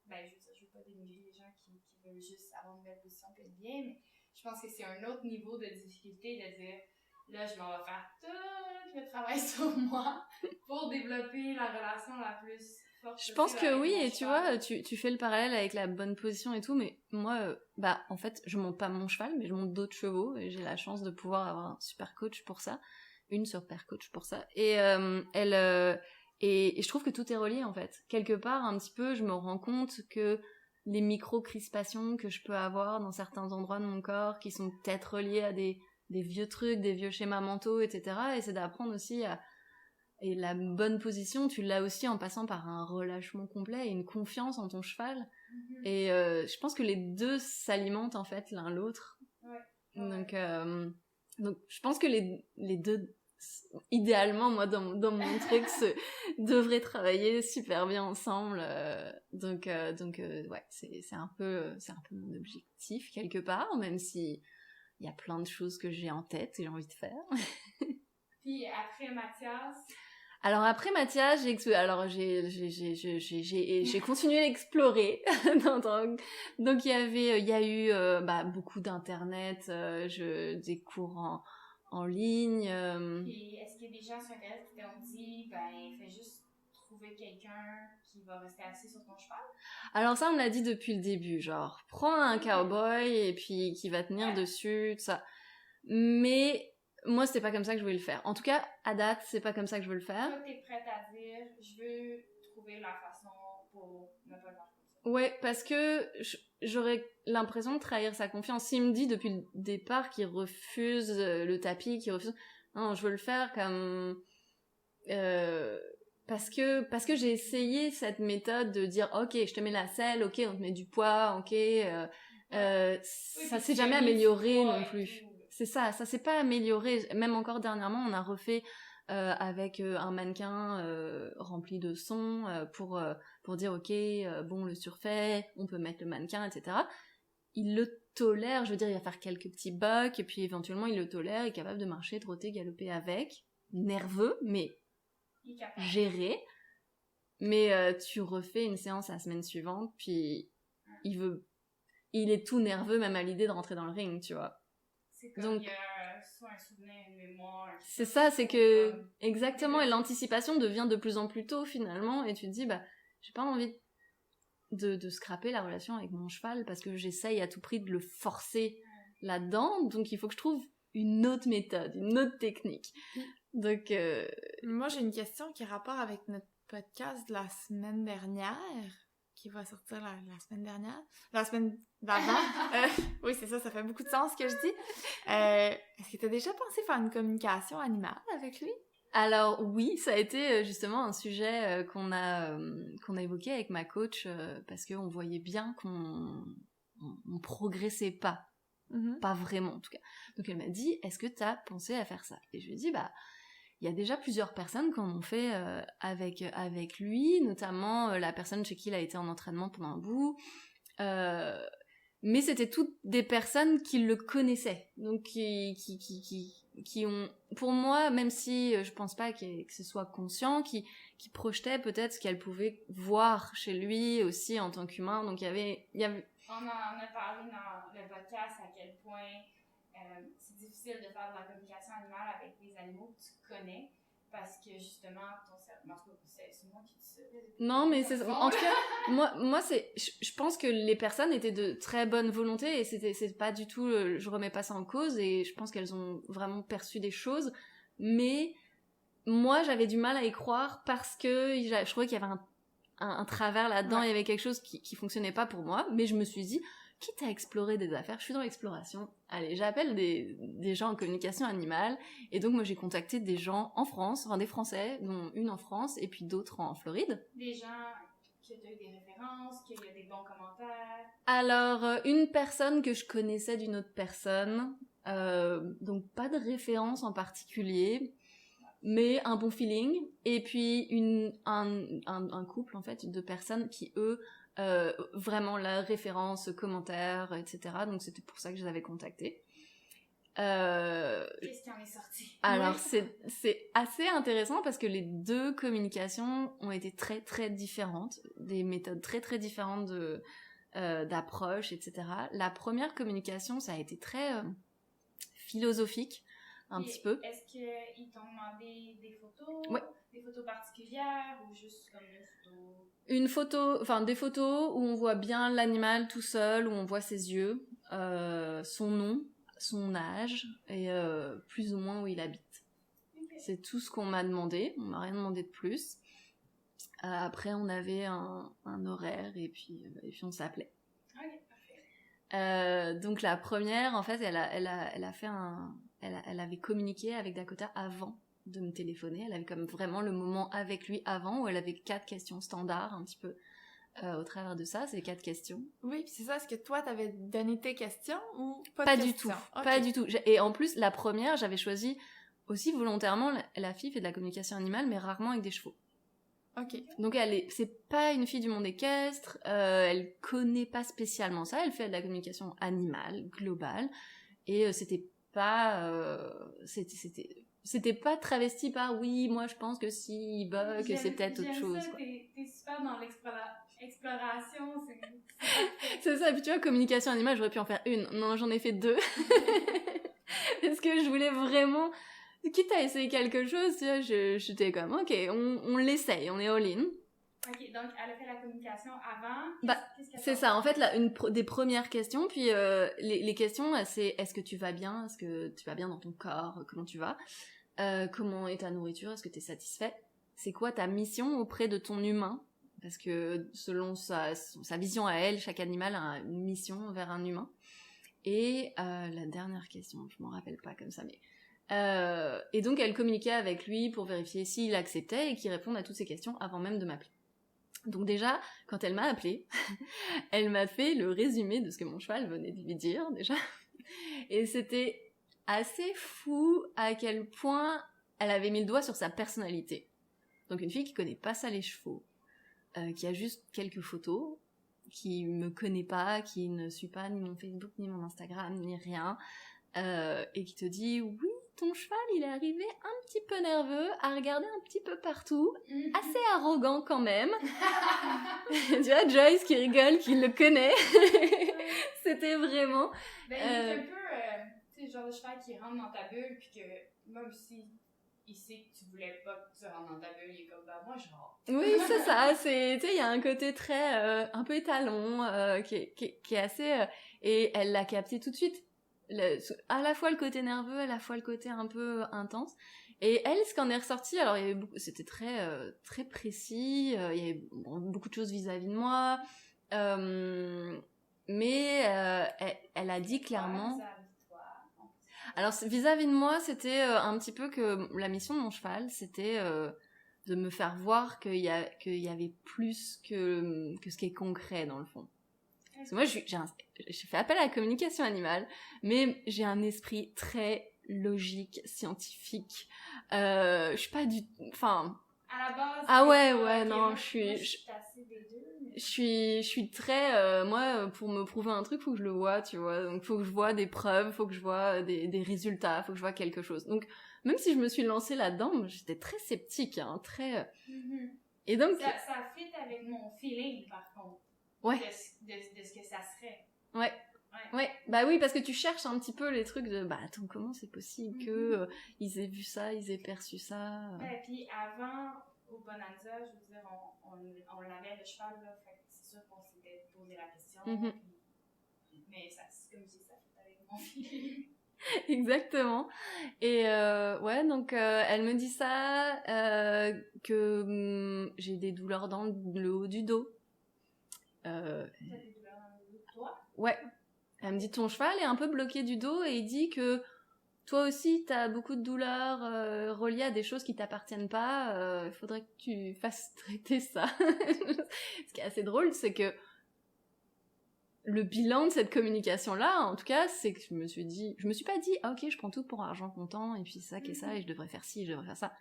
Ben, je veux pas dénigrer les gens qui veulent juste avoir une belle position et être bien, mais je pense que c'est un autre niveau de difficulté de dire, là, je m'en vais faire tout le travail sur moi pour développer la relation la plus forte. Je pense que oui, et tu vois, tu fais le parallèle avec la bonne position et tout, mais moi, en fait, je monte pas mon cheval, mais je monte d'autres chevaux, et j'ai la chance de pouvoir avoir un super coach pour ça. une sur Pair Coach pour ça. Et et je trouve que tout est relié, en fait. Quelque part, un petit peu, je me rends compte que les micro-crispations que je peux avoir dans certains endroits de mon corps, qui sont peut-être reliés à des vieux trucs, des vieux schémas mentaux, etc. Et c'est d'apprendre aussi à... Et la bonne position, tu l'as aussi en passant par un relâchement complet et une confiance en ton cheval. Et je pense que les deux s'alimentent, en fait, l'un l'autre. Donc je pense que les deux, idéalement, moi, dans mon truc, devraient travailler super bien ensemble. Ouais, c'est un peu mon objectif, quelque part, même si il y a plein de choses que j'ai en tête et j'ai envie de faire. Puis après Mathias... Alors après Mathias, j'ai continué à explorer. Donc il y a eu beaucoup d'internet, des cours en ligne. Puis est-ce qu'il y a des gens sur internet qui t'ont dit fais juste trouver quelqu'un qui va rester assis sur ton cheval? Alors ça on me l'a dit depuis le début, genre prends un cowboy et puis qui va tenir dessus, tout ça. Mais moi, c'était pas comme ça que je voulais le faire. En tout cas, à date, c'est pas comme ça que je veux le faire. Toi, t'es prête à dire, je veux trouver la façon pour ne pas le faire comme ça. Ouais, parce que j'aurais l'impression de trahir sa confiance. S'il me dit depuis le départ qu'il refuse le tapis, qu'il refuse... Non, je veux le faire comme... parce que j'ai essayé cette méthode de dire, ok, je te mets la selle, ok, on te met du poids, ok... ça s'est jamais amélioré non plus. C'est ça s'est pas amélioré. Même encore dernièrement, on a refait avec un mannequin rempli de sons pour dire ok, bon, le surfait, on peut mettre le mannequin, etc. Il le tolère, je veux dire, il va faire quelques petits bucks, et puis éventuellement il le tolère, il est capable de marcher, trotter, galoper avec. Nerveux, mais géré. Mais tu refais une séance la semaine suivante, puis il est tout nerveux même à l'idée de rentrer dans le ring, tu vois. C'est comme il y a soit un souvenir, une mémoire... C'est ça, c'est que... Exactement, et l'anticipation devient de plus en plus tôt, finalement, et tu te dis, j'ai pas envie de scraper la relation avec mon cheval, parce que j'essaye à tout prix de le forcer là-dedans, donc il faut que je trouve une autre méthode, une autre technique. Donc... Moi, j'ai une question qui a rapport avec notre podcast de la semaine dernière, qui va sortir la semaine dernière. La semaine d'avant. Oui, c'est ça fait beaucoup de sens ce que je dis. Est-ce que tu as déjà pensé faire une communication animale avec lui? Alors oui, ça a été justement un sujet qu'on a évoqué avec ma coach, parce qu'on voyait bien qu'on progressait pas. Pas vraiment en tout cas. Donc elle m'a dit, est-ce que tu as pensé à faire ça? Et je lui ai dit, il y a déjà plusieurs personnes qui en ont fait avec lui, notamment la personne chez qui il a été en entraînement pendant un bout. Mais c'était toutes des personnes qui le connaissaient. Donc qui ont, pour moi, même si je pense pas que ce soit conscient, qui projetaient peut-être ce qu'elle pouvait voir chez lui aussi en tant qu'humain. Donc il y avait... On en a parlé dans le podcast à quel point c'est difficile de faire de la communication animale avec des animaux que tu connais, parce que justement ton cerveau, c'est moi qui dis ça. Non, mais c'est en tout cas moi c'est, je pense que les personnes étaient de très bonne volonté, et c'est pas du tout, je remets pas ça en cause, et je pense qu'elles ont vraiment perçu des choses, mais moi j'avais du mal à y croire parce que je trouvais qu'il y avait un travers là-dedans, il y avait quelque chose qui fonctionnait pas pour moi, mais je me suis dit, quitte à explorer des affaires, je suis dans l'exploration, allez, j'appelle des gens en communication animale, et donc moi j'ai contacté des gens en France, enfin des Français, dont une en France, et puis d'autres en Floride. Des gens qui ont eu des références, qui ont eu des bons commentaires. Alors, une personne que je connaissais d'une autre personne, donc pas de référence en particulier, mais un bon feeling, et puis un couple en fait de personnes qui eux vraiment la référence, commentaires, etc. Donc c'était pour ça que je les avais contactés. Qu'est-ce qui en est sorti? Alors c'est assez intéressant parce que les deux communications ont été très très différentes, des méthodes très très différentes d'approche, etc. La première communication, ça a été très philosophique, un petit peu. Est-ce qu'ils t'ont demandé des photos? Ouais. Des photos particulières ou juste comme une photo? Des photos où on voit bien l'animal tout seul, où on voit ses yeux, son nom, son âge et plus ou moins où il habite. Okay. C'est tout ce qu'on m'a demandé. On m'a rien demandé de plus. Après, on avait un horaire et puis on s'appelait. Ok, parfait. Donc la première, en fait, elle avait communiqué avec Dakota avant de me téléphoner. Elle avait comme vraiment le moment avec lui avant où elle avait 4 questions standards un petit peu au travers de ça. C'est 4 questions. Oui, puis c'est ça. Est-ce que toi, t'avais donné tes questions ou Pas de du questions? tout. Ok. Pas du tout. Et en plus, la première, j'avais choisi aussi volontairement, la fille fait de la communication animale, mais rarement avec des chevaux. Ok. Donc c'est pas une fille du monde équestre, elle connaît pas spécialement ça, elle fait de la communication animale, globale, et c'était pas travesti par oui, moi je pense que si il bug, c'est peut-être autre chose. J'aime ça, Quoi. t'es super dans l'exploration, C'est ça, et puis tu vois, communication animale, j'aurais pu en faire une. Non, j'en ai fait 2. Parce que je voulais vraiment... Quitte à essayer quelque chose, tu vois, j'étais comme, ok, on l'essaye, on est all-in. Ok, donc elle a fait la communication avant. Qu'est-ce qu'elle C'est fait? ça, en fait, là, des premières questions, puis les questions, c'est est-ce que tu vas bien? Est-ce que tu vas bien dans ton corps? Comment tu vas? Comment est ta nourriture? Est-ce que tu es satisfait? C'est quoi ta mission auprès de ton humain? Parce que selon sa vision à elle, chaque animal a une mission vers un humain. Et la dernière question, je m'en rappelle pas comme ça, mais... et donc elle communiquait avec lui pour vérifier s'il acceptait et qu'il réponde à toutes ces questions avant même de m'appeler. Donc déjà, quand elle m'a appelée, elle m'a fait le résumé de ce que mon cheval venait de lui dire déjà. Et c'était assez fou à quel point elle avait mis le doigt sur sa personnalité. Donc une fille qui connaît pas ça les chevaux, qui a juste quelques photos, qui me connaît pas, qui ne suit pas ni mon Facebook, ni mon Instagram, ni rien, et qui te dit oui, ton cheval il est arrivé un petit peu nerveux, à regarder un petit peu partout, assez arrogant quand même. Tu vois, Joyce qui rigole, qui le connaît. C'était vraiment... Ben, il est un peu, tu sais, le genre de cheval qui rentre dans ta bulle, puis que même si il sait que tu voulais pas que tu rentres dans ta bulle, il est comme, bah moi je rentre. Oui, c'est ça, tu sais, il y a un côté très, un peu étalon, qui est assez... et elle l'a capté tout de suite. À la fois le côté nerveux, à la fois le côté un peu intense. Et elle, ce qu'en est ressorti, alors il y avait c'était très précis, il y avait beaucoup de choses vis-à-vis de moi, mais elle a dit clairement... Alors vis-à-vis de moi, c'était un petit peu que la mission de mon cheval, c'était de me faire voir qu'il y avait plus que ce qui est concret dans le fond. Parce que moi, j'ai fait appel à la communication animale, mais j'ai un esprit très logique, scientifique. Je suis pas du... Enfin... À la base... Ah ouais, okay, non, moi, je suis très... moi, pour me prouver un truc, faut que je le vois, tu vois. Donc, faut que je vois des preuves, faut que je vois des résultats, faut que je vois quelque chose. Donc, même si je me suis lancée là-dedans, j'étais très sceptique, hein, très... Et donc... Ça fit avec mon feeling, par contre. Ouais. De ce que ça serait. Ouais, bah oui, parce que tu cherches un petit peu les trucs de, bah attends, comment c'est possible que ils aient vu ça, ils aient perçu ça. Ouais, puis avant, au Bonanza, je veux dire, on l'avait le cheval, là, fait que c'est sûr qu'on s'était posé la question, mais ça, comme je dis, ça fait avec mon feeling. Exactement. Et ouais, donc elle me dit ça, que j'ai des douleurs dans le haut du dos. T'as des douleurs dans le dos de toi? Ouais. Elle me dit ton cheval est un peu bloqué du dos et il dit que toi aussi t'as beaucoup de douleurs reliées à des choses qui t'appartiennent pas. Il faudrait que tu fasses traiter ça. Ce qui est assez drôle, c'est que le bilan de cette communication-là, en tout cas, c'est que je me suis pas dit, ah, ok, je prends tout pour argent comptant, et puis ça, qui est ça, et je devrais faire ci, je devrais faire ça.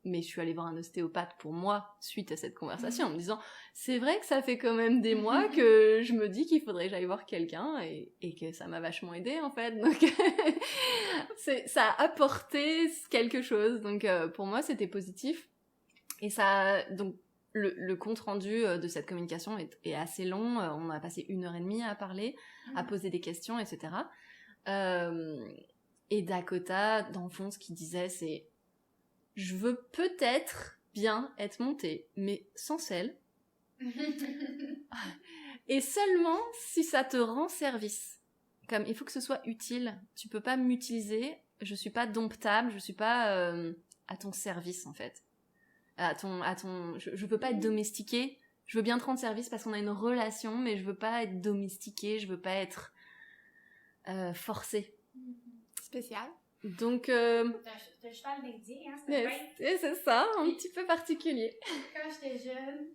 Mais je suis allée voir un ostéopathe pour moi, suite à cette conversation, en me disant, c'est vrai que ça fait quand même des mois que je me dis qu'il faudrait que j'aille voir quelqu'un, et que ça m'a vachement aidée, en fait. Donc, ça a apporté quelque chose. Donc, pour moi, c'était positif. Et ça, donc, le compte-rendu de cette communication est assez long. On a passé 1h30 à parler, à poser des questions, etc. Et Dakota, dans le fond, ce qu'il disait, c'est « Je veux peut-être bien être montée, mais sans selle. Et seulement si ça te rend service. Comme il faut que ce soit utile. Tu peux pas m'utiliser. Je suis pas domptable, je suis pas... à ton service, en fait. Je veux pas être domestiquée. Je veux bien te rendre service parce qu'on a une relation, mais je veux pas être domestiquée, je veux pas être forcée. Spécial. T'as Donc, un cheval d'Indien, hein, c'est ça, un petit peu particulier. Quand j'étais jeune,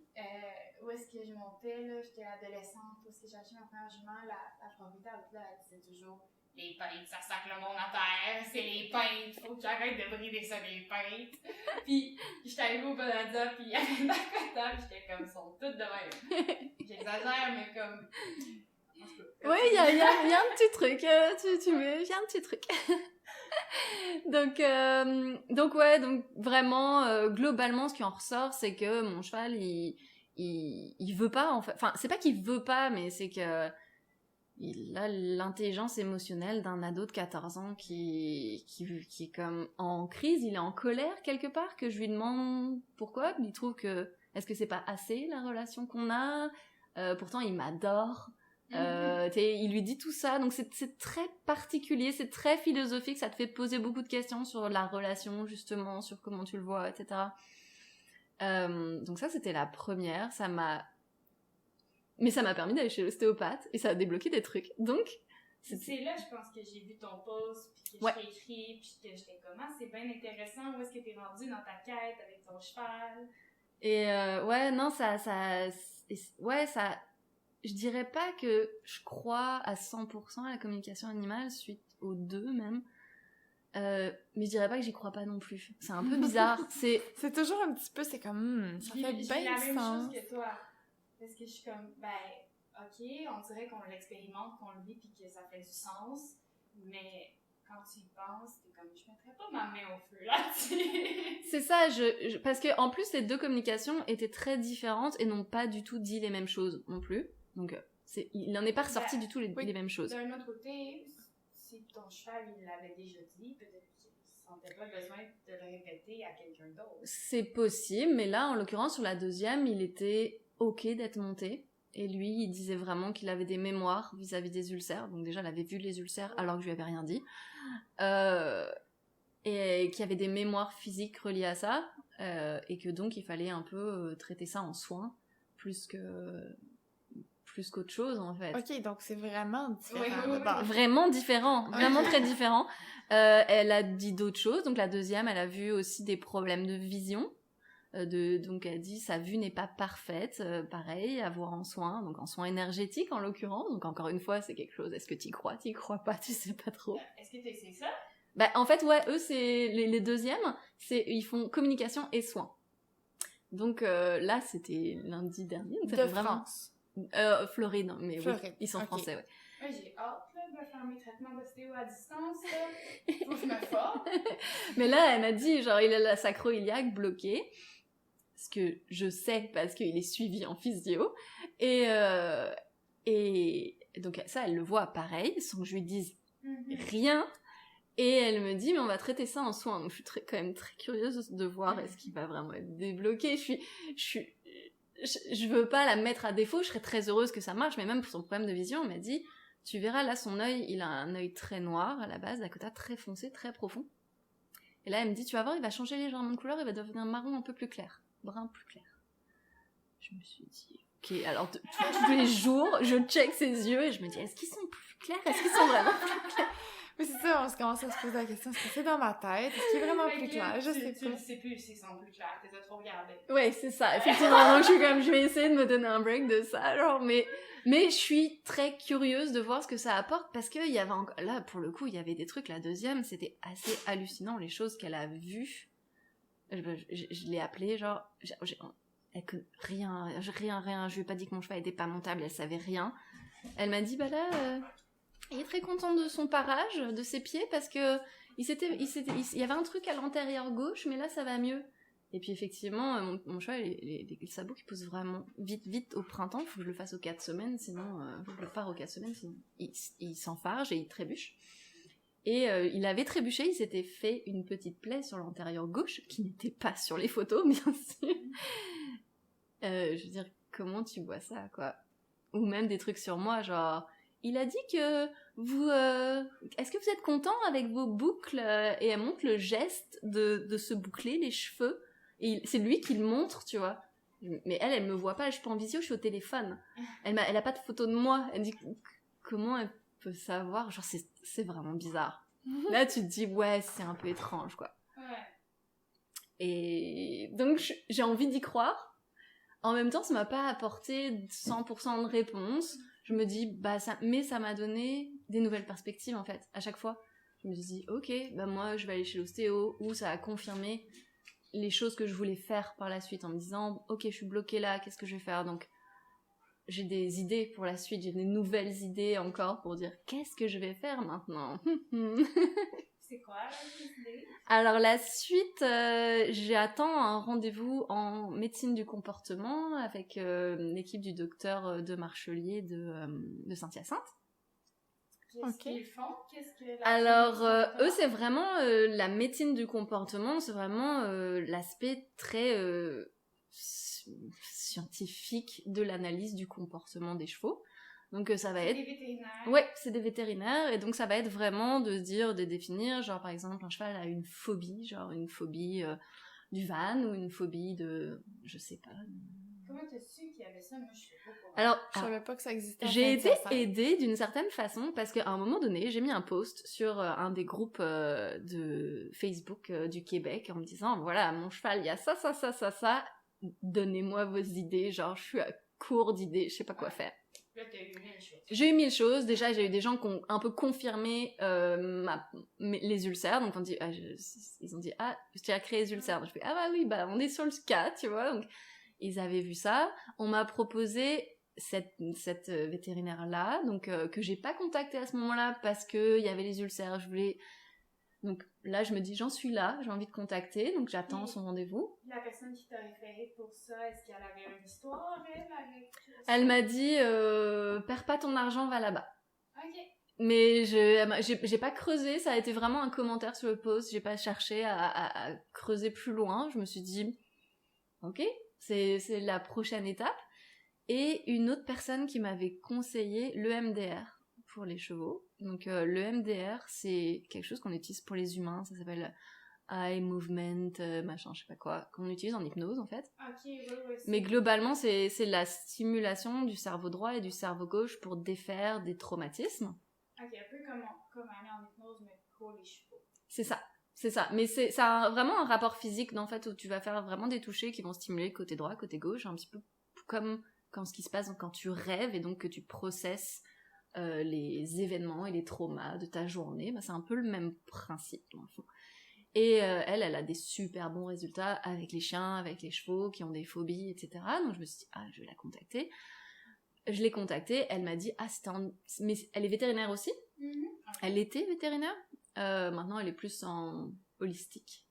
où est-ce que je montais, là, j'étais adolescente, où est-ce que j'ai acheté ma première jument, la propriétaire, là, elle disait toujours « Les peintes, ça sac le monde à terre, c'est les peintes, faut que j'arrête de brider ça, les peintes. » Puis, j'étais arrivée au Bonanza, puis il y avait une Dakota, puis j'étais comme, sont toutes de même. J'exagère, mais comme... Oui, il y a un petit truc, il y a un petit truc. donc vraiment, globalement, ce qui en ressort, c'est que mon cheval, il veut pas, en fait. Enfin, c'est pas qu'il veut pas, mais c'est que il a l'intelligence émotionnelle d'un ado de 14 ans qui est comme en crise, il est en colère quelque part, que je lui demande pourquoi, il trouve que, est-ce que c'est pas assez la relation qu'on a, pourtant il m'adore. Il lui dit tout ça, donc c'est très particulier, c'est très philosophique, ça te fait poser beaucoup de questions sur la relation justement, sur comment tu le vois, etc. Donc ça c'était la première, mais ça m'a permis d'aller chez l'ostéopathe et ça a débloqué des trucs, donc c'est là je pense que j'ai vu ton post puis que je t'ai écrit puis que j'étais comme c'est bien intéressant, où est-ce que t'es rendu dans ta quête avec ton cheval, et je dirais pas que je crois à 100% à la communication animale, suite aux deux même. Mais je dirais pas que j'y crois pas non plus. C'est un peu bizarre. C'est toujours un petit peu, c'est comme, ça fait bien la même sens. chose que toi. Parce que je suis comme, ok, on dirait qu'on l'expérimente, qu'on le vit, puis que ça fait du sens. Mais quand tu y penses, t'es comme, je mettrais pas ma main au feu là-dessus. C'est ça, parce que en plus, les deux communications étaient très différentes et n'ont pas du tout dit les mêmes choses non plus. Donc, il n'en est pas ressorti du tout les mêmes choses. D'un autre côté, si ton cheval, il l'avait déjà dit, peut-être qu'il ne sentait pas besoin de le répéter à quelqu'un d'autre. C'est possible, mais là, en l'occurrence, sur la deuxième, il était OK d'être monté. Et lui, il disait vraiment qu'il avait des mémoires vis-à-vis des ulcères. Donc déjà, il avait vu les ulcères alors que je lui avais rien dit. Et qu'il y avait des mémoires physiques reliées à ça. Et que donc, il fallait un peu traiter ça en soins, plus qu'autre chose, en fait. Ok, donc c'est vraiment différent. Oui. Vraiment différent, vraiment très différent. Elle a dit d'autres choses. Donc la deuxième, elle a vu aussi des problèmes de vision. Donc elle dit sa vue n'est pas parfaite, pareil, à voir en soins, donc en soins énergétiques en l'occurrence. Donc encore une fois, c'est quelque chose, est-ce que t'y crois pas, tu sais pas trop. Est-ce que c'est ça? En fait, ouais, eux, c'est les deuxièmes, ils font communication et soins. Donc là, c'était lundi dernier. Donc ça fait France. Floride, mais Floride. Oui, ils sont français, ouais. Ouais, j'ai hâte là, de faire mes traitements d'ostéo à distance. Là. Faut que je me forme. Mais là, elle m'a dit, genre, il a la sacro-iliaque bloquée. Ce que je sais parce qu'il est suivi en physio. Et donc ça, elle le voit pareil, sans que je lui dise rien. Et elle me dit, mais on va traiter ça en soins. Donc je suis quand même très curieuse de voir est-ce qu'il va vraiment être débloqué. Je veux pas la mettre à défaut, je serais très heureuse que ça marche, mais même pour son problème de vision, elle m'a dit, tu verras là son œil, il a un œil très noir à la base, Dakota très foncé, très profond. Et là elle me dit, tu vas voir, il va changer légèrement de couleur, il va devenir marron un peu plus clair, brun plus clair. Je me suis dit, ok, alors tous les jours, je check ses yeux et je me dis, est-ce qu'ils sont plus clairs, est-ce qu'ils sont vraiment plus clairs? Mais c'est ça, on se commence à se poser la question, est-ce que c'est dans ma tête? Est-ce qu'il est vraiment plus clair? Je sais pas. Tu ne sais plus s'ils sont plus clairs, t'es trop regardé. Ouais, c'est ça, effectivement. Donc je vais essayer de me donner un break de ça, genre, mais je suis très curieuse de voir ce que ça apporte, parce qu'il y avait là, pour le coup, il y avait des trucs, la deuxième, c'était assez hallucinant, les choses qu'elle a vues. Je l'ai appelée, genre, elle connaît rien, je lui ai pas dit que mon cheval était pas montable, elle savait rien. Elle m'a dit, il est très content de son parage, de ses pieds, parce que il y avait un truc à l'antérieur gauche, mais là ça va mieux. Et puis effectivement, mon cheval, les sabots qui poussent vraiment vite au printemps, il faut que je le fasse aux 4 semaines, sinon, faut que je le pare aux 4 semaines, sinon il s'enfarge et il trébuche. Et il avait trébuché, il s'était fait une petite plaie sur l'antérieur gauche, qui n'était pas sur les photos, bien sûr. Je veux dire, comment tu vois ça, quoi? Ou même des trucs sur moi, genre... il a dit que vous... est-ce que vous êtes content avec vos boucles Et elle montre le geste de se boucler les cheveux. Et c'est lui qui le montre, tu vois. Mais elle me voit pas, je suis pas en visio, je suis au téléphone. Elle a pas de photo de moi. Elle me dit, comment elle peut savoir? Genre, c'est vraiment bizarre. Là, tu te dis, ouais, c'est un peu étrange, quoi. Ouais. Et donc, j'ai envie d'y croire. En même temps, ça m'a pas apporté 100% de réponse. Je me dis, mais ça m'a donné des nouvelles perspectives, en fait, à chaque fois. Je me dis, ok, moi, je vais aller chez l'ostéo, où ça a confirmé les choses que je voulais faire par la suite, en me disant, ok, je suis bloquée là, qu'est-ce que je vais faire? Donc, j'ai des idées pour la suite, j'ai des nouvelles idées encore pour dire, qu'est-ce que je vais faire maintenant? C'est quoi les idées? Alors la suite, j'attends un rendez-vous en médecine du comportement avec l'équipe du docteur de Marchelier de Saint-Hyacinthe. Qu'est-ce qu'ils font? Alors eux, c'est vraiment la médecine du comportement, c'est vraiment l'aspect très scientifique de l'analyse du comportement des chevaux. Donc ça va être... des vétérinaires? Ouais, c'est des vétérinaires, et donc ça va être vraiment de définir, genre par exemple, un cheval a une phobie, genre une phobie du van, ou une phobie de... je sais pas. Comment t'as su qu'il y avait ça? Moi, je sais pas pourquoi. Alors, Je savais pas que ça existait. j'ai été aidée d'une certaine façon, parce qu'à un moment donné, j'ai mis un post sur un des groupes de Facebook du Québec, en me disant, voilà, mon cheval, il y a ça, donnez-moi vos idées, genre je suis à court d'idées, je sais pas quoi faire. Là, t'as eu 1000 choses. J'ai eu 1000 choses. Déjà, j'ai eu des gens qui ont un peu confirmé les ulcères. Donc, ils ont dit, tu as créé les ulcères. Donc, je fais, oui, on est sur le cas, tu vois. Donc, ils avaient vu ça. On m'a proposé cette vétérinaire-là, donc que j'ai pas contactée à ce moment-là parce que il y avait les ulcères. Donc là, je me dis, j'en suis là, j'ai envie de contacter, donc j'attends son rendez-vous. La personne qui t'a référé pour ça, est-ce qu'elle avait une histoire, Elle m'a dit, perds pas ton argent, va là-bas. Ok. Mais j'ai pas creusé, ça a été vraiment un commentaire sur le post, j'ai pas cherché à creuser plus loin, je me suis dit, ok, c'est la prochaine étape. Et une autre personne qui m'avait conseillé l'EMDR pour les chevaux. Donc l'EMDR, c'est quelque chose qu'on utilise pour les humains, ça s'appelle eye movement, machin, je sais pas quoi, qu'on utilise en hypnose en fait. Ok, ouais. Mais globalement, c'est la stimulation du cerveau droit et du cerveau gauche pour défaire des traumatismes. Ok, un peu comme aller en hypnose, mais pour les chevaux. C'est ça. Mais ça a vraiment un rapport physique, en fait, où tu vas faire vraiment des touchés qui vont stimuler côté droit, côté gauche, un petit peu comme ce qui se passe quand tu rêves et donc que tu processes les événements et les traumas de ta journée. C'est un peu le même principe, dans le fond. Et elle a des super bons résultats avec les chiens, avec les chevaux qui ont des phobies, etc. Donc je me suis dit, je vais la contacter. Je l'ai contactée, elle m'a dit, mais elle est vétérinaire aussi. Mm-hmm. Elle était vétérinaire. Maintenant, elle est plus en holistique.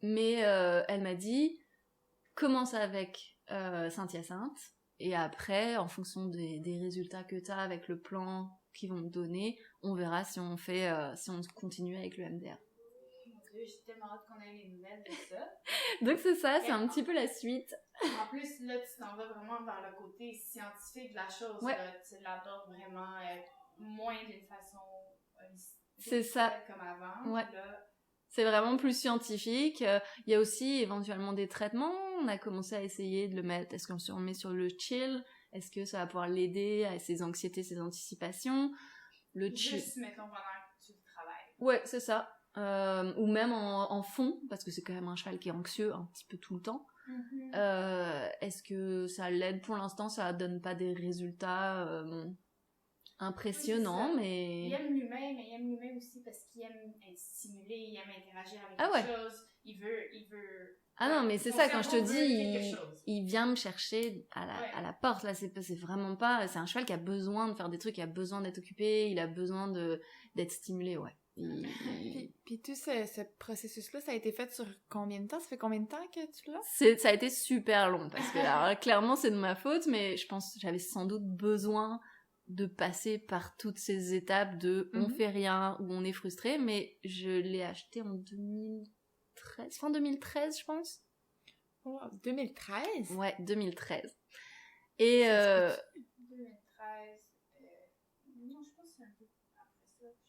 Mais elle m'a dit, commence avec Saint-Hyacinthe, et après, en fonction des résultats que tu as avec le plan qu'ils vont te donner, on verra si on continue avec le MDR. Mon Dieu, j'ai tellement hâte qu'on ait les nouvelles de ça. Donc c'est ça, c'est un petit peu la suite. En plus, là, tu t'en vas vraiment vers le côté scientifique de la chose. Ouais. Là, tu l'abordes vraiment moins d'une façon c'est ça. comme avant. Ouais. Là, c'est vraiment plus scientifique. Il y a aussi éventuellement des traitements. On a commencé à essayer de le mettre. Est-ce qu'on se remet sur le chill? Est-ce que ça va pouvoir l'aider à ses anxiétés, ses anticipations? Juste, mettons, pendant que tu travailles. Ouais, c'est ça. Ou même en fond, parce que c'est quand même un cheval qui est anxieux un petit peu tout le temps. Mm-hmm. Est-ce que ça l'aide? Pour l'instant, ça donne pas des résultats impressionnants, mais... Il aime l'humain, mais il aime l'humain aussi parce qu'il aime être stimulé, il aime interagir avec quelque chose. Il veut... Ah non, mais c'est ça, quand je te dis, il vient me chercher à la porte, là, c'est vraiment pas... C'est un cheval qui a besoin de faire des trucs, qui a besoin d'être occupé, il a besoin d'être stimulé, ouais. Puis tout ce processus-là, ça a été fait sur combien de temps? Ça fait combien de temps que tu l'as? Ça a été super long, parce que alors, clairement, c'est de ma faute, mais je pense que j'avais sans doute besoin de passer par toutes ces étapes de on fait rien ou on est frustré, mais je l'ai acheté en 2013, fin 2013 je pense. Oh, 2013? Ouais, 2013. Et 2013,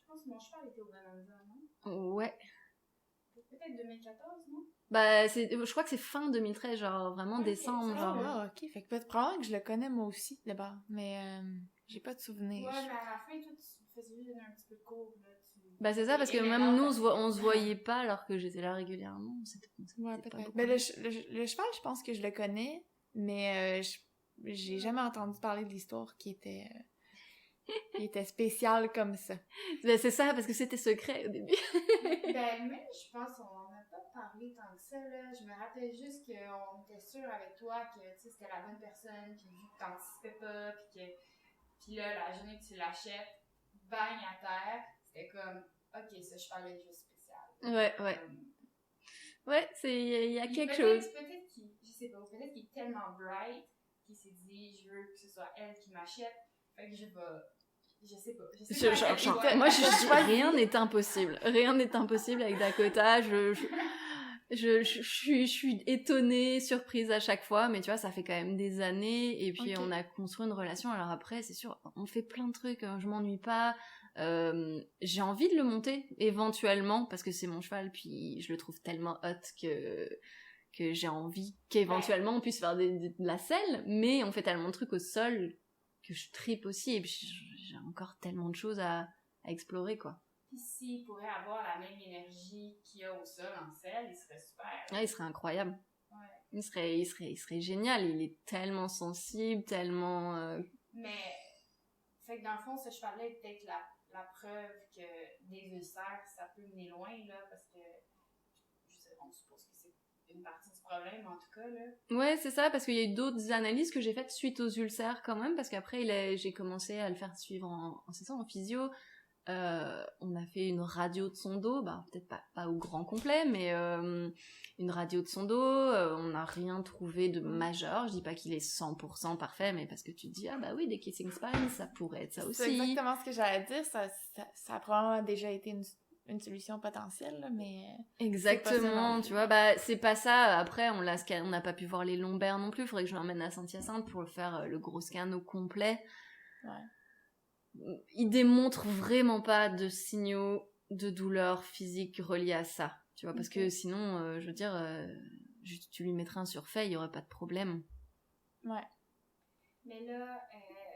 Je pense que mon cheval était au Bonanza, non? Ouais. Peut-être 2014, non? Bah, je crois que c'est fin 2013, genre vraiment décembre, Ah, genre. wow, ok. Fait que peut-être probablement que je le connais moi aussi, d'abord. Mais j'ai pas de souvenir. Ouais, mais à la fin, toi, tu faisais juste donner un petit peu de cours, là. Bah, c'est ça, parce que même nous, on se voyait pas alors que j'étais là régulièrement. C'était Ouais, pas peut-être. beaucoup. Mais le cheval, je pense que je le connais, mais j'ai jamais entendu parler de l'histoire qui était spéciale comme ça. Ben, c'est ça, parce que c'était secret au début. Ben, même, je pense qu'on n'a pas parlé tant que ça, là. Je me rappelle juste qu'on était sûr avec toi que, tu sais, c'était la bonne personne, puis vu que t'anticipais pas, puis là, la journée que tu l'achètes, bang à terre, c'était comme, ok, ce cheval est juste spécial. Ouais. Ouais, il y a quelque chose. chose. Peut-être qu'il, je sais pas, peut-être qu'il est tellement bright qu'il s'est dit, je veux que ce soit elle qui m'achète, fait que je sais pas. Moi, rien n'est impossible. Rien n'est impossible avec Dakota. Je suis étonnée, surprise à chaque fois, mais tu vois, ça fait quand même des années, et puis on a construit une relation. Alors après, c'est sûr, on fait plein de trucs, hein, je m'ennuie pas. J'ai envie de le monter, éventuellement, parce que c'est mon cheval, puis je le trouve tellement hot que j'ai envie qu'éventuellement on puisse faire de la selle, mais on fait tellement de trucs au sol que je tripe aussi, et puis j'ai encore tellement de choses à explorer, quoi. Puis s'il pourrait avoir la même énergie qu'il y a au sol en selle, il serait super. Ah, il serait incroyable. Ouais. Il serait génial. Il est tellement sensible, tellement... Mais, fait que dans le fond, ce cheval-là est peut-être la preuve que des ulcères, ça peut mener loin, là, parce que, je sais, on suppose que c'est une partie du problème, en tout cas, là. Ouais, c'est ça, parce qu'il y a eu d'autres analyses que j'ai faites suite aux ulcères, quand même, parce qu'après, j'ai commencé à le faire suivre en physio. On a fait une radio de son dos, bah peut-être pas au grand complet, mais une radio de son dos, on n'a rien trouvé de majeur. Je dis pas qu'il est 100% parfait, mais parce que tu te dis, ah bah oui, des kissing spines, ça pourrait être ça aussi. C'est exactement ce que j'allais dire, ça a probablement déjà été une solution potentielle, là, mais... Exactement, tu vois, bah c'est pas ça. Après, on n'a pas pu voir les lombaires non plus, faudrait que je l'emmène à Saint-Hyacinthe pour faire le gros scan au complet. Ouais. Il démontre vraiment pas de signaux de douleur physique reliés à ça, tu vois, parce que sinon, je veux dire, tu lui mettrais un surfait, il y aurait pas de problème. Ouais. Mais là,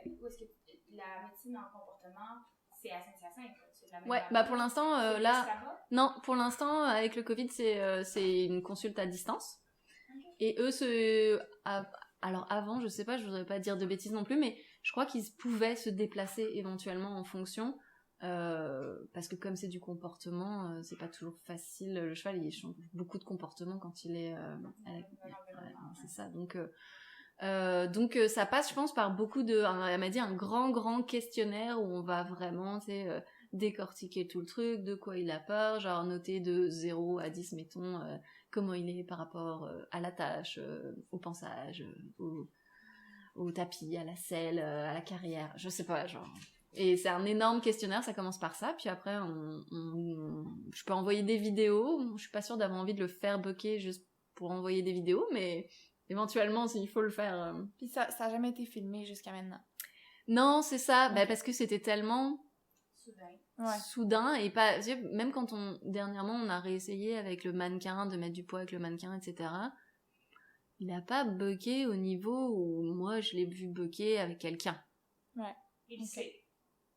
où est-ce que la médecine en comportement, c'est à Saint-Hyacinthe, c'est de la même Ouais, bah pour l'instant, là... Non, pour l'instant, avec le Covid, c'est une consulte à distance. Okay. Et eux, alors avant, je sais pas, je voudrais pas dire de bêtises non plus, mais je crois qu'ils pouvaient se déplacer éventuellement en fonction, parce que comme c'est du comportement, c'est pas toujours facile. Le cheval, il change beaucoup de comportement quand il est c'est ça. Donc ça passe, je pense, par beaucoup de... Elle m'a dit un grand questionnaire où on va vraiment, tu sais, décortiquer tout le truc, de quoi il a peur, genre noter de 0 à 10, mettons, comment il est par rapport à la tâche, au pansage, au tapis, à la selle, à la carrière, je sais pas, genre. Et c'est un énorme questionnaire, ça commence par ça, puis après, je peux envoyer des vidéos, je suis pas sûre d'avoir envie de le faire bucker juste pour envoyer des vidéos, mais éventuellement, s'il faut le faire... Puis ça a jamais été filmé jusqu'à maintenant? Non, c'est ça, bah, parce que c'était tellement... Soudain, et pas... Même quand dernièrement, on a réessayé avec le mannequin, de mettre du poids avec le mannequin, etc., il a pas bucké au niveau où moi je l'ai vu bucker avec quelqu'un. Ouais. Il sait.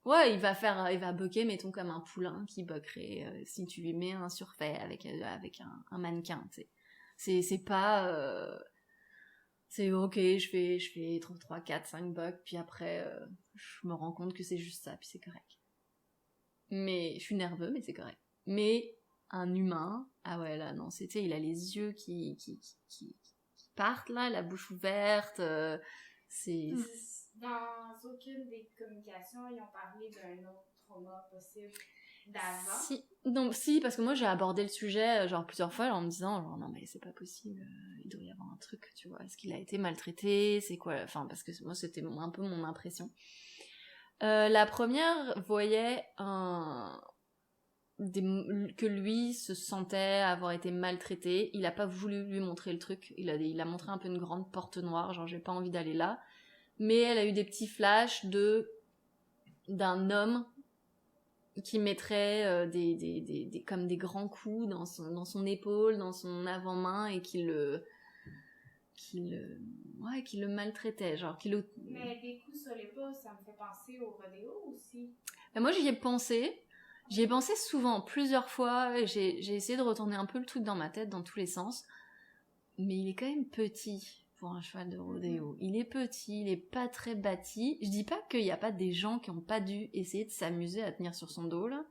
Ouais, il va bucker, mettons, comme un poulain qui buckerait si tu lui mets un surfait avec un mannequin, tu sais. C'est pas... c'est ok, je fais 3, 4, 5 bucks, puis après, je me rends compte que c'est juste ça, puis c'est correct. Mais je suis nerveux, mais c'est correct. Mais un humain, ah ouais, là, non, tu sais, il a les yeux qui partent, là, la bouche ouverte, c'est... Dans aucune des communications, ils ont parlé d'un autre trauma possible d'avant? Si, parce que moi, j'ai abordé le sujet, genre, plusieurs fois, en me disant, genre, non, mais c'est pas possible, il doit y avoir un truc, tu vois, est-ce qu'il a été maltraité, c'est quoi, enfin, parce que moi, c'était un peu mon impression. La première voyait que lui se sentait avoir été maltraité. Il a pas voulu lui montrer le truc. Il a montré un peu une grande porte noire, genre j'ai pas envie d'aller là. Mais elle a eu des petits flashs d'un homme qui mettrait comme des grands coups dans son épaule, dans son avant-main, et qui le maltraitait, genre Mais des coups sur l'épaule, ça me fait penser au rodéo aussi. Ben moi j'y ai pensé souvent, plusieurs fois. J'ai essayé de retourner un peu le truc dans ma tête, dans tous les sens, mais il est quand même petit pour un cheval de rodéo. Il est petit, il est pas très bâti. Je dis pas qu'il y a pas des gens qui ont pas dû essayer de s'amuser à tenir sur son dos, là.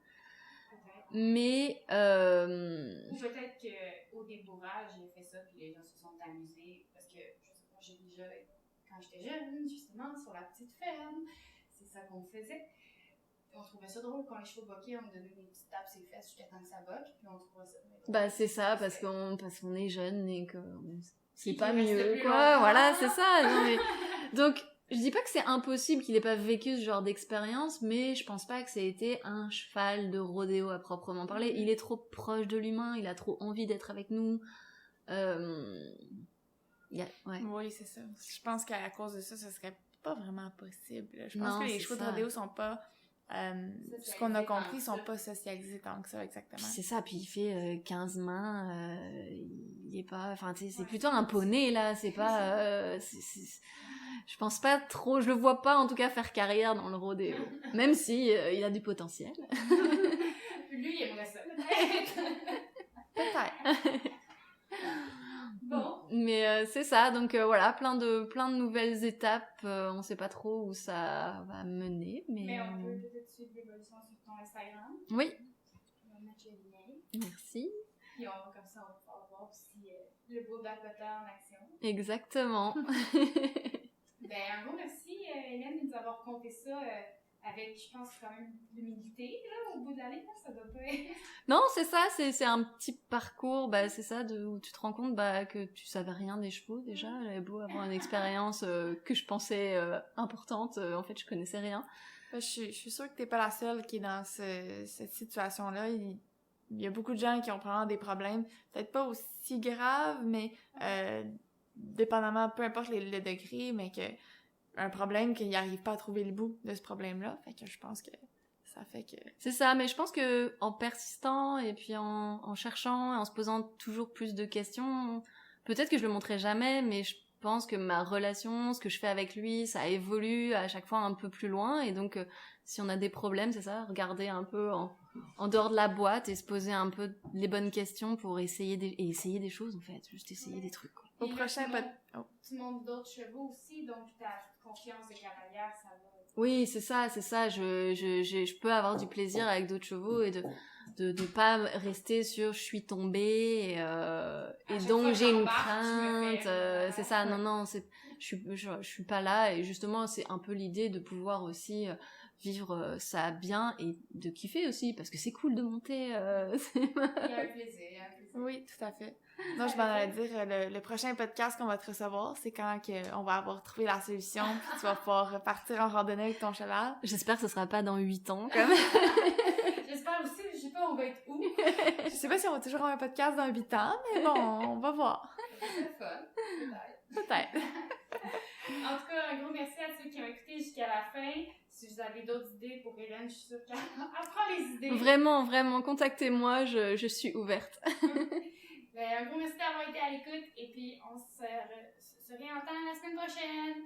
Mais ou peut-être qu'au débourrage, j'ai fait ça, puis les gens se sont amusés, parce que, je sais pas, j'ai déjà, quand j'étais jeune, justement, sur la petite ferme, c'est ça qu'on faisait. On trouvait ça drôle quand les chevaux boquaient, on me donnait des petites tapes sur les fesses jusqu'à temps que ça boque, puis on trouvait ça drôle. bah c'est ça, parce qu'on est jeune et que c'est pas reste mieux, plus quoi. longtemps. Voilà, c'est ça. Non, mais... Donc, je dis pas que c'est impossible qu'il ait pas vécu ce genre d'expérience, mais je pense pas que ça ait été un cheval de rodéo à proprement parler. Il est trop proche de l'humain, il a trop envie d'être avec nous. Ouais. Oui, c'est ça. Je pense qu'à cause de ça, ce serait pas vraiment possible. Je pense Non, que les c'est chevaux de ça. rodéo sont pas... ce qu'on a compris, sont pas socialisés tant que ça, exactement. Puis c'est ça, puis il fait 15 mains, il est pas... Enfin, tu sais, c'est plutôt un poney, là, c'est pas... Je pense pas trop, je le vois pas, en tout cas, faire carrière dans le rodéo. Même si il a du potentiel. Lui, il aimerait ça, peut-être. Peut-être. Bon. Mais c'est ça, donc voilà, plein de nouvelles étapes, on sait pas trop où ça va mener, Mais on peut peut-être suivre l'évolution sur ton Instagram. Oui. On va mettre le lien. Merci. Puis comme ça, on va pouvoir voir aussi le beau Dakota en action. Exactement. Ben, un gros merci, Hélène, de nous avoir conté ça avec, je pense, quand même l'humilité, là, au bout de la ligne, ça doit pas être... Non, c'est ça, c'est un petit parcours, bah, c'est ça, où tu te rends compte bah, que tu savais rien des chevaux, déjà. J'avais beau avoir une expérience que je pensais importante, en fait, je connaissais rien. Je suis sûre que t'es pas la seule qui est dans cette situation-là. Il y a beaucoup de gens qui ont probablement des problèmes, peut-être pas aussi graves, mais dépendamment, peu importe le degré, mais un problème qu'ils n'arrivent pas à trouver le bout de ce problème-là. Fait que je pense que ça fait que... C'est ça, mais je pense que en persistant et puis en cherchant et en se posant toujours plus de questions, peut-être que je le montrerai jamais, mais je pense que ma relation, ce que je fais avec lui, ça évolue à chaque fois un peu plus loin, et donc si on a des problèmes, c'est ça, regarder un peu en dehors de la boîte et se poser un peu les bonnes questions pour essayer des choses, en fait, juste essayer des trucs, quoi. Au prochain Tu montes d'autres chevaux aussi, donc ta confiance de cavalière, ça va... Oui, c'est ça, je peux avoir du plaisir avec d'autres chevaux et de pas rester sur je suis tombée et donc j'ai une crainte, c'est ça, non, je suis pas là, et justement c'est un peu l'idée de pouvoir aussi vivre ça bien et de kiffer aussi, parce que c'est cool de monter. Il y a un plaisir. Oui, tout à fait. Non, je m'en allais dire, le prochain podcast qu'on va te recevoir, c'est quand on va avoir trouvé la solution, puis tu vas pouvoir partir en randonnée avec ton cheval. J'espère que ce sera pas dans 8 ans, quand même. J'espère aussi, je sais pas, on va être où. Je sais pas si on va toujours avoir un podcast dans 8 ans, mais bon, on va voir. C'est fun, Peut-être. En tout cas, un gros merci à ceux qui ont écouté jusqu'à la fin. Si vous avez d'autres idées pour Hélène, je suis sûre qu'elle apprend les idées. Vraiment, vraiment, contactez-moi, je suis ouverte. Un gros merci d'avoir été à l'écoute, et puis on se réentend la semaine prochaine.